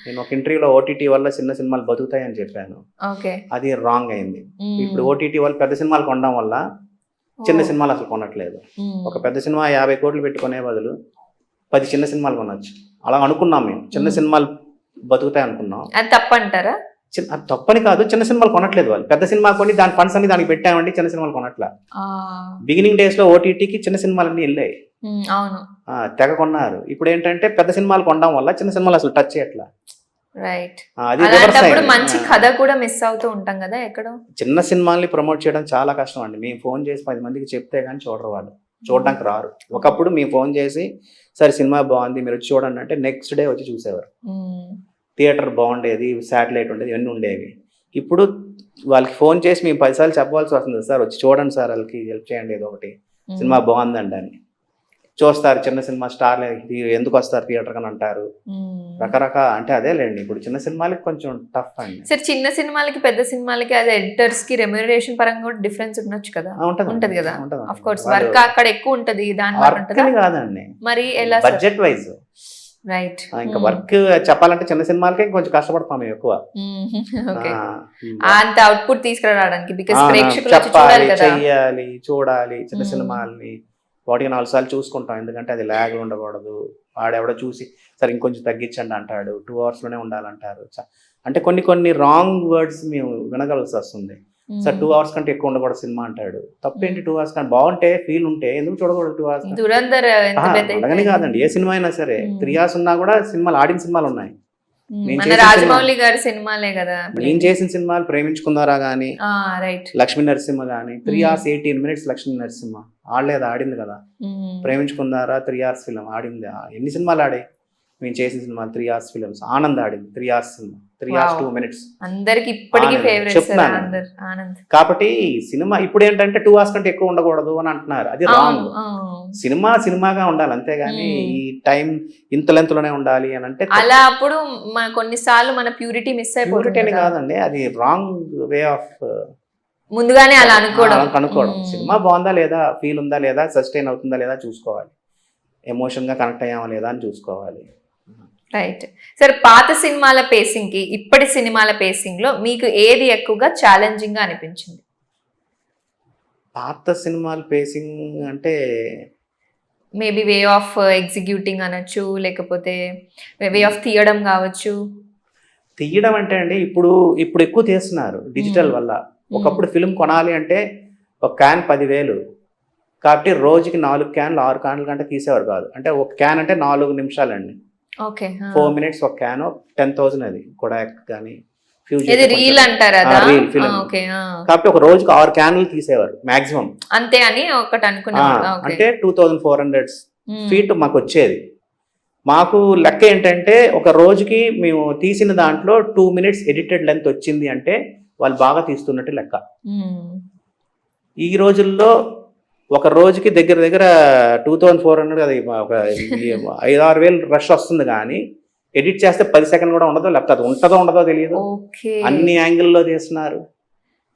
నేను ఒక ఇంటర్వ్యూలో ఓటీటీ వల్ల చిన్న సినిమాలు బతుకుతాయని చెప్పాను, అది రాంగ్ అయింది. ఇప్పుడు ఓటీటీ వల్ల పెద్ద సినిమాలు కొనడం వల్ల చిన్న సినిమాలు అసలు కొనట్లేదు. ఒక పెద్ద సినిమా 50 కోట్లు పెట్టుకునే బదులు 10 చిన్న సినిమాలు కొనొచ్చు. అలా అనుకున్నాం మేము, చిన్న సినిమాలు బతుకుతాయి అనుకున్నాం. అది తప్పంటారా? అది తప్పని కాదు, చిన్న సినిమాలు కొనట్లేదు వాళ్ళు. పెద్ద సినిమా కొని దాని ఫండ్స్ అన్ని దానికి పెట్టామండి, చిన్న సినిమాలు కొనట్లా. బిగినింగ్ డేస్ లో ఓటీటీకి చిన్న సినిమాలన్నీ వెళ్ళాయి, తెగ కొన్నారు. ఇప్పుడు ఏంటంటే పెద్ద సినిమాలు కొనడం వల్ల చిన్న సినిమాలు అసలు టచ్ చేయట్లా. రైట్. అది మంచి కథ కూడా మిస్ అవుతూ ఉంటాం కదా ఎక్కడో. చిన్న సినిమాల్ని ప్రమోట్ చేయడం చాలా కష్టం అండి. మేము ఫోన్ చేసి 10 మందికి చెప్తే కానీ చూడరు, వాళ్ళు చూడడానికి రారు. ఒకప్పుడు మేము ఫోన్ చేసి సరే సినిమా బాగుంది మీరు వచ్చి చూడండి అంటే నెక్స్ట్ డే వచ్చి చూసేవారు. థియేటర్ బాగుండేది, శాటిలైట్ ఉండేది, ఇవన్నీ ఉండేవి. ఇప్పుడు వాళ్ళకి ఫోన్ చేసి మేము 10 సార్లు చెప్పాల్సి వస్తుంది, సార్ వచ్చి చూడండి సార్, వాళ్ళకి హెల్ప్ చేయండి ఏదో ఒకటి సినిమా బాగుందండి అని చూస్తారు. చిన్న సినిమా స్టార్ ఎందుకు వస్తారు థియేటర్ అని అంటారు. రకరకాల అంటే అదేలేండి, ఇప్పుడు చిన్న సినిమాలకి కొంచెం టఫ్ అండి. సరే, చిన్న సినిమాలకి పెద్ద సినిమాలకి అది ఎడిటర్స్ కి రెమ్యూనరేషన్ పరంగా కూడా డిఫరెన్స్ ఉండొచ్చు కదా? ఉంటది కదా, ఆఫ్ కోర్స్ వర్క్ అక్కడ ఎక్కువ ఉంటది, దాని వల్ల ఉంటదా? కాదండి, మరి ఎలా? Budget wise. రైట్. ఇంకా వర్క్ చెప్పాలంటే చిన్న సినిమాలకే కొంచెం కష్టపడతాం మేము ఎక్కువ. అంత అవుట్పుట్ తీసుకురావడానికి, బికాస్ ప్రేక్షకులు చెప్పాలి, చెయ్యాలి, చూడాలి చిన్న సినిమాల్ని. వాటికి 4 సార్లు చూసుకుంటాం, ఎందుకంటే అది ల్యాగ్ ఉండకూడదు. వాడెవడో చూసి సరే ఇంకొంచెం తగ్గించండి అంటాడు, 2 hours లోనే ఉండాలంటారు. అంటే కొన్ని రాంగ్ వర్డ్స్ మేము వినగలసి వస్తుంది. సార్ 2 hours కంటే ఎక్కువ ఉండకూడదు సినిమా అంటాడు. తప్పేంటి 2 hours కానీ బాగుంటే ఫీల్ ఉంటే ఎందుకు చూడకూడదు 2 hours? దురంధర్ అలాగని కాదండి, ఏ సినిమా అయినా సరే 3 hours ఉన్నా కూడా సినిమాలు ఆడిన సినిమాలు ఉన్నాయి. రాజమౌళి గారి సినిమాలే కదా. నేను చేసిన సినిమాలు ప్రేమించుకున్నారా గానీ, రైట్, లక్ష్మీ నరసింహ గానీ 3 hours 18 minutes లక్ష్మీ నరసింహ ఆడలేదు, ఆడింది కదా. ప్రేమించుకున్నారా 3 hours ఫిలిం ఆడింది. ఎన్ని సినిమాలు ఆడాయి మేము చేసిన సినిమాలు? 3 hours ఫిలిమ్స్. ఆనంద్ ఆడింది 3 hours సినిమా, 3 hours 2 minutes. అందరికి ఇప్పటికీ ఫేవరెట్ చెప్తున్నాను. కాబట్టి సినిమా ఇప్పుడు ఏంటంటే 2 hours కంటే ఎక్కువ ఉండకూడదు అని అంటున్నారు, అది రాంగ్. సినిమా సినిమాగా ఉండాలి అంతేగాని ఈ టైం ఇంత లెంత్ లోనే ఉండాలి అని అంటే అలా అప్పుడు కొన్నిసార్లు మన ప్యూరిటీ మిస్ అయిపోతుంది. కాదండి, అది రాంగ్ వే ఆఫ్. ముందుగానే అలా అనుకోవడం. సినిమా బాగుందా లేదా, ఫీల్ ఉందా లేదా, సస్టైన్ అవుతుందా లేదా చూసుకోవాలి, ఎమోషన్ గా కనెక్ట్ అయ్యామా లేదా అని చూసుకోవాలి. రైట్. సరే, పాత సినిమాల పేసింగ్ కి ఇప్పటి సినిమాల పేసింగ్ లో మీకు ఏది ఎక్కువగా ఛాలెంజింగ్ గా అనిపించింది? పాత సినిమాల పేసింగ్ అంటే మేబీ వే ఆఫ్ ఎగ్జిక్యూటింగ్ అనొచ్చు, లేకపోతే వే ఆఫ్ తీయడం కావచ్చు. తీయడం అంటే అండి, ఇప్పుడు ఎక్కువ తీస్తున్నారు డిజిటల్ వల్ల. ఒకప్పుడు ఫిల్మ్ కొనాలి అంటే ఒక క్యాన్ 10,000, కాబట్టి రోజుకి 4 క్యాన్లు 6 క్యాన్ల కంటే తీసేవారు కాదు. అంటే ఒక క్యాన్ అంటే 4 నిమిషాలండి, 4 minutes ఒక క్యాన్ 10,000. అది కొడాక్ కానీ రీల్ అంటారా? కాబట్టి ఒక రోజుకి 6 క్యాన్లు తీసేవారు మాక్సిమం. అంతే అని ఒకటి అనుకున్నాను. అంటే 2400 feet మాకు వచ్చేది. మాకు లెక్క ఏంటంటే ఒక రోజుకి మేము తీసిన దాంట్లో 2 minutes ఎడిటెడ్ లెంత్ వచ్చింది అంటే వాళ్ళు బాగా తీస్తున్నట్టు లెక్క. ఈ రోజుల్లో ఒక రోజుకి దగ్గర 2400, అది ఒక 5-6 వేలు రష్ వస్తుంది, కానీ ఎడిట్ చేస్తే 10 seconds కూడా ఉండదో, లేకపోతే అది ఉంటుందో ఉండదో తెలియదు. అన్ని యాంగిల్లో తీస్తున్నారు.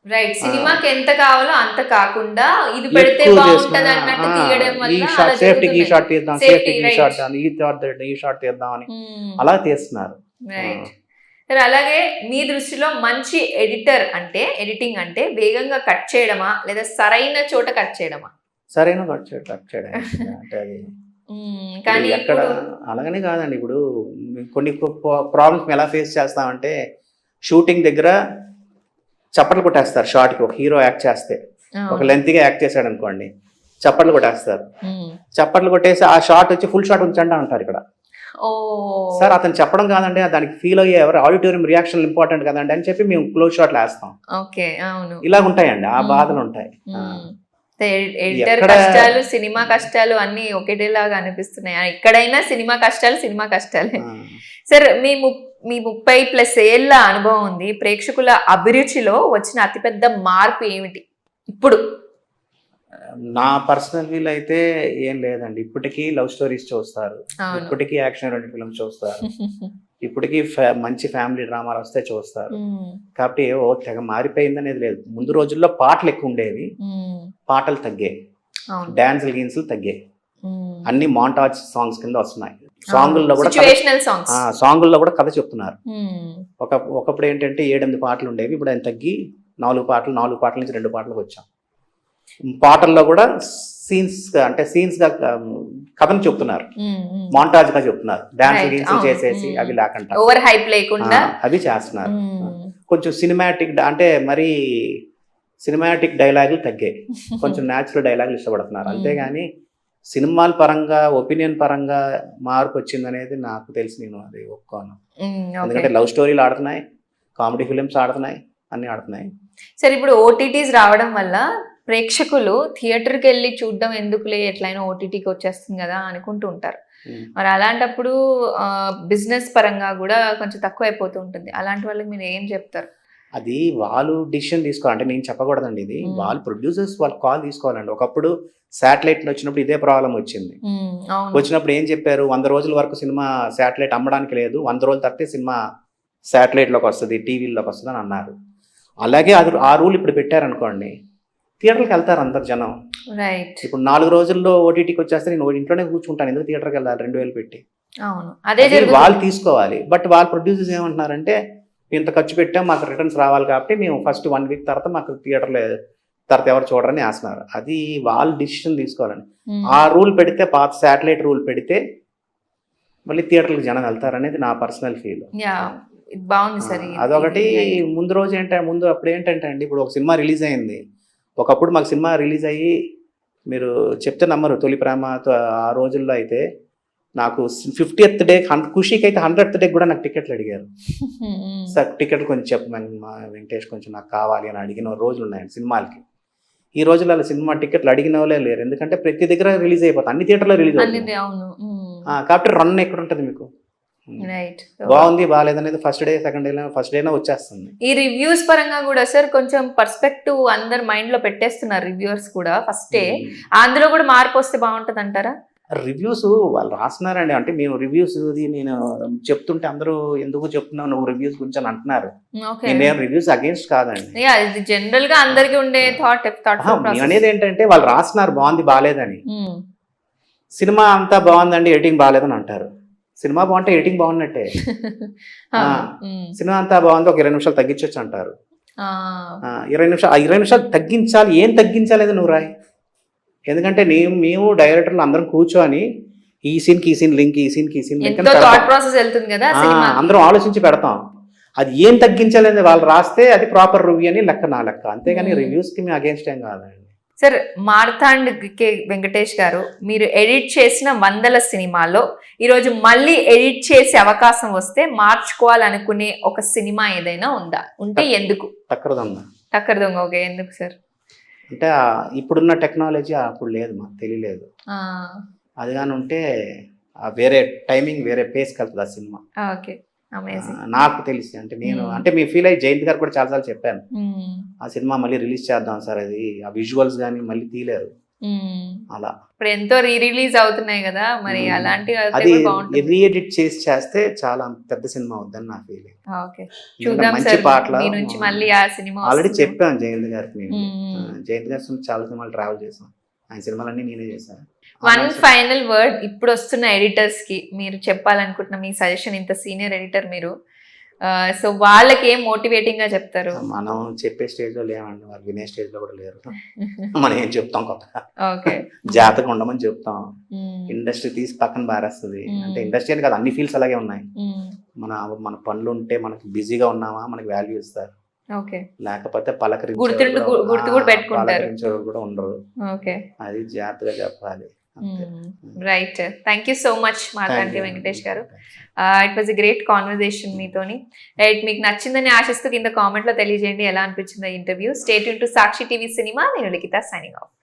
రైట్. సినిమాకి ఎంత కావాలో అంత కాకుండా ఇది పెడితే బాగుంటది అన్నట్టు తీయడం వల్ల సేఫ్టీకి ఈ షాట్ తీద్దాం, సేఫ్టీకి ఈ షాట్ ఈ షాట్ తీద్దాం అని అలా తీస్తున్నారు. రైట్. అలాగే మీ దృష్టిలో మంచి ఎడిటింగ్ అంటే వేగంగా కట్ చేయడమా, లేదా సరైన చోట కట్ చేయడమా? సరైన కట్ చేయడం అంటే అది కానీ ఎక్కడ అలాగనే కాదండి. ఇప్పుడు కొన్ని ప్రాబ్లమ్స్ ఎలా ఫేస్ చేస్తామంటే, షూటింగ్ దగ్గర చప్పట్లు కొట్టేస్తారు షార్ట్కి. ఒక హీరో యాక్ట్ చేస్తే, ఒక లెంత్గా యాక్ట్ చేశాడు అనుకోండి, చప్పట్లు కొట్టేస్తారు. చప్పట్లు కొట్టేసి ఆ షార్ట్ వచ్చి ఫుల్ షాట్ ఉంచండి అంటారు ఇక్కడ. సార్ అతను చెప్పడం కాదండి, దానికి ఫీల్ అయ్యే ఎవరు ఆడిటోరియం రియాక్షన్ ఇంపార్టెంట్ కదండి అని చెప్పి మేము క్లోజ్ షాట్లు వేస్తాం. ఇలా ఉంటాయండి, ఆ బాధలు ఉంటాయి. ఎడిటర్ కష్టాలు, సినిమా కష్టాలు అన్ని ఒకటేలాగా అనిపిస్తున్నాయి. ఎక్కడైనా సినిమా కష్టాలే. సరే, మీ 30+ ఏళ్ల అనుభవం ఉంది. ప్రేక్షకుల అభిరుచిలో వచ్చిన అతిపెద్ద మార్పు ఏమిటి ఇప్పుడు? నా పర్సనల్ వీల్ అయితే ఏం లేదండి. ఇప్పటికీ లవ్ స్టోరీస్ చూస్తారు, ఇప్పటికీ యాక్షన్ ఓరియంటెడ్ ఫిల్మ్స్ చూస్తారు, ఇప్పటికీ మంచి ఫ్యామిలీ డ్రామాలు వస్తే చూస్తారు. కాబట్టి తెగ మారిపోయింది అనేది లేదు. ముందు రోజుల్లో పాటలు ఎక్కువ ఉండేవి, పాటలు తగ్గాయి, డాన్సులు గీన్సులు తగ్గాయి, అన్ని మాంటాజ్ సాంగ్స్ కింద వస్తున్నాయి. సాంగుల్లో కూడా కథ చెప్తున్నారు. ఒకప్పుడు ఏంటంటే 7-8 పాటలు ఉండేవి, ఇప్పుడు ఆయన తగ్గి 4 పాటల నుంచి 2 పాటలకు వచ్చాం. పాటల్లో కూడా సీన్స్ గా కథను చెప్తున్నారు, మాంటాజ్ గా చెప్తున్నారు. డాన్స్ గీన్స్ చేసేసి అవి లేకుండా ఓవర్ హైప్ లేకుండా అవి చేస్తున్నారు. కొంచెం సినిమాటిక్ అంటే మరి సినిమాటిక్ డైలాగులు తగ్గాయి, కొంచెం న్యాచురల్ డైలాగులు ఇష్టపడుతున్నారు. అంతేగాని సినిమాల పరంగా ఒపీనియన్ పరంగా మార్పు వచ్చింది అనేది నాకు తెలిసి నేను అది ఒప్పుకోను. ఎందుకంటే లవ్ స్టోరీలు ఆడుతున్నాయి, కామెడీ ఫిలిమ్స్ ఆడుతున్నాయి, అన్ని ఆడుతున్నాయి. సరే, ఇప్పుడు ఓటీటీస్ రావడం వల్ల ప్రేక్షకులు థియేటర్కి వెళ్ళి చూడడం ఎందుకులే, ఎట్లయినా ఓటీటీకి వచ్చేస్తుంది కదా అనుకుంటూ ఉంటారు. మరి అలాంటప్పుడు బిజినెస్ పరంగా కూడా కొంచెం తక్కువ అయిపోతూ ఉంటుంది. అలాంటి వాళ్ళకి మీరు ఏం చెప్తారు? అది వాళ్ళు డిసిషన్ తీసుకోవాలి, అంటే నేను చెప్పకూడదండి ఇది. వాళ్ళు ప్రొడ్యూసర్స్ వాళ్ళు కాల్ తీసుకోవాలండి. ఒకప్పుడు శాటిలైట్ వచ్చినప్పుడు ఇదే ప్రాబ్లం వచ్చింది. అవును. వచ్చినప్పుడు ఏం చెప్పారు, 100 రోజుల వరకు సినిమా శాటిలైట్ అమ్మడానికి లేదు, 100 రోజులు తప్పితే సినిమా శాటిలైట్లోకి వస్తుంది, టీవీల్లోకి వస్తుంది అని అన్నారు. అలాగే అది ఆ రూల్ ఇప్పుడు పెట్టారనుకోండి, థియేటర్కి వెళ్తారు అందరు జనం. రైట్. ఇప్పుడు 4 రోజుల్లో ఓటీటీకి వచ్చేస్తే నేను ఇంట్లోనే కూర్చుంటాను, ఎందుకు థియేటర్కి వెళ్ళాలి 2000 పెట్టి. అవును, అదే అది జరుగుతుంది. వాళ్ళు తీసుకోవాలి. బట్ వాళ్ళ ప్రొడ్యూసర్స్ ఏమంటున్నారంటే, ఇంత ఖర్చు పెట్టాం, మాకు రిటర్న్స్ రావాలి కాబట్టి మేము ఫస్ట్ 1 వీక్ తర్వాత మాకు థియేటర్లో తర్వాత ఎవరు చూడరని వేస్తున్నారు. అది వాళ్ళు డిసిషన్ తీసుకోవాలండి. ఆ రూల్ పెడితే, పాత శాటిలైట్ రూల్ పెడితే మళ్ళీ థియేటర్లకు జనం వెళ్తారనేది నా పర్సనల్ ఫీల్. యా, ఇది బాగుంది సార్. అదొకటి. ముందు రోజు అప్పుడు ఏంటంటే అండి, ఇప్పుడు ఒక సినిమా రిలీజ్ అయింది. ఒకప్పుడు మాకు సినిమా రిలీజ్ అయ్యి, మీరు చెప్తే నమ్మరు, తొలి ప్రేమ ఆ రోజుల్లో అయితే నాకు 50th డే ఖుషీకి అయితే 100th డే కూడా నాకు టికెట్లు అడిగారు. సార్ టికెట్లు కొంచెం చెప్పమని, మా వెంకటేష్ కొంచెం నాకు కావాలి అని అడిగిన రోజులు ఉన్నాయండి సినిమాలకి. ఈ రోజుల్లో అలా సినిమా టికెట్లు అడిగిన వాళ్ళే లేరు, ఎందుకంటే ప్రతి దగ్గర రిలీజ్ అయిపోతుంది, అన్ని థియేటర్లో రిలీజ్ అవుతుంది. కాబట్టి రన్ ఎక్కడ ఉంటుంది మీకు. రైట్. బాగుంది బాగాలేదనేది first day second day first డేనే వచ్చేస్తుంది. ఈ రివ్యూస్ పరంగా కూడా సార్ కొంచెం పర్స్పెక్టివ్ అందరు మైండ్ లో పెట్టేస్తున్నారు రివ్యూవర్స్ కూడా ఫస్టే. అందులో కూడా మార్పు వస్తే బాగుంటది అంటారా? రివ్యూస్ వాళ్ళు రాస్తున్నారండి, అంటే మేము రివ్యూస్ నేను చెప్తుంటే అందరూ ఎందుకు చెప్తున్నావు నువ్వు రివ్యూస్ గురించి అని అంటున్నారు. నేను రివ్యూస్ అగేన్స్ట్ కాదండి. ఇది జనరల్ గా అందరికి ఉండే థాట్. నేను అనేది ఏంటంటే, వాళ్ళు రాస్తున్నారు బాగుంది బాగాలేదని. సినిమా అంతా బాగుందండి, ఎడిటింగ్ బాగాలేదని అంటారు. సినిమా బాగుంటే ఎడిటింగ్ బాగున్నట్టే. సినిమా అంతా బాగుంది, ఒక 20 నిమిషాలు తగ్గించవచ్చు అంటారు. 20 నిమిషాలు తగ్గించాలి, ఏం తగ్గించాలి అది నువ్వు రాయి. ఎందుకంటే మేము డైరెక్టర్లు అందరం కూర్చొని ఈ సీన్కి ఈ సీన్ లింక్, ఈ సీన్కి ఈ సీన్ లింక్ అందరం ఆలోచించి పెడతాం. అది ఏం తగ్గించాలి అనేది వాళ్ళు రాస్తే అది ప్రాపర్ రివ్యూ అని లెక్క, నా లెక్క. అంతేగాని రివ్యూస్కి మేము అగేన్స్ట్ ఏం కాదండి. సార్, మార్తాండ్ కె వెంకటేష్ గారు, మీరు ఎడిట్ చేసిన 100 సినిమాల్లో ఈరోజు మళ్ళీ ఎడిట్ చేసే అవకాశం వస్తే మార్చుకోవాలనుకునే ఒక సినిమా ఏదైనా ఉందా? ఉంటే ఎందుకు? టక్కర్ దొంగ. ఓకే, ఎందుకు సార్? అంటే ఇప్పుడున్న టెక్నాలజీ అప్పుడు లేదు, మాకు తెలియలేదు. అది కానీ ఉంటే వేరే టైమింగ్, వేరే పేస్ కలుగుతుంది ఆ సినిమా. ఓకే, నాకు తెలిసి, అంటే నేను అంటే మీ ఫీల్ అయ్యి జయంత్ గారు కూడా చాలాసార్లు చెప్పాను, ఆ సినిమా మళ్ళీ రిలీజ్ చేద్దాం సార్, అది ఆ విజువల్స్ కానీ మళ్ళీ తీయలేరు. అలా ఇప్పుడు ఎంతో రీ రిలీజ్ అవుతున్నాయి కదా, మరి అలాంటి అది రీ ఎడిట్ చేస్తే చాలా పెద్ద సినిమా అవుద్దని నా ఫీలింగ్. మంచి పాటలు ఆల్రెడీ చెప్పాను జయంత్ గారికి. జయంత్ గారి చాలా సినిమాలు ట్రావెల్ చేసాం, ఆయన సినిమాలన్నీ నేనే చేశాను. వన్ ఫైనల్ వర్డ్ ఇప్పుడు వస్తున్న ఎడిటర్స్ కి మీరు చెప్పాలనుకుంటున్న మీ సజెషన్, ఇంత సీనియర్ ఎడిటర్ మీరు, సో వాళ్ళకి ఏం మోటివేటింగ్ గా చెప్తారు? మనం చెప్పే స్టేజ్ లో లేమండి, వాళ్ళు వినే స్టేజ్ లో కూడా లేరు. మనం ఏం చెప్తాం కొత్తగా, జాగ్రత్తగా ఉండమని చెప్తాం. ఇండస్ట్రీ తీసి పక్కన బారేస్తుంది. అంటే ఇండస్ట్రీ అని కాదు, అన్ని ఫీల్డ్స్ అలాగే ఉన్నాయి. మన పనులు ఉంటే మనకి బిజీగా ఉన్నామా మనకి వాల్యూ ఇస్తారు, లేకపోతే పలకరించేవారు కూడా ఉండరు. అది జాగ్రత్తగా చెప్పాలి. Right. Thank you so much Marthand Venkatesh garu. It was a great conversation మీతోని. రైట్, మీకు నచ్చిందని ఆశిస్తూ కింద కామెంట్ లో తెలియజేయండి ఎలా అనిపించింది interview. Stay tuned to Sakshi TV cinema. నేను లిఖిత, సైనింగ్ ఆఫ్.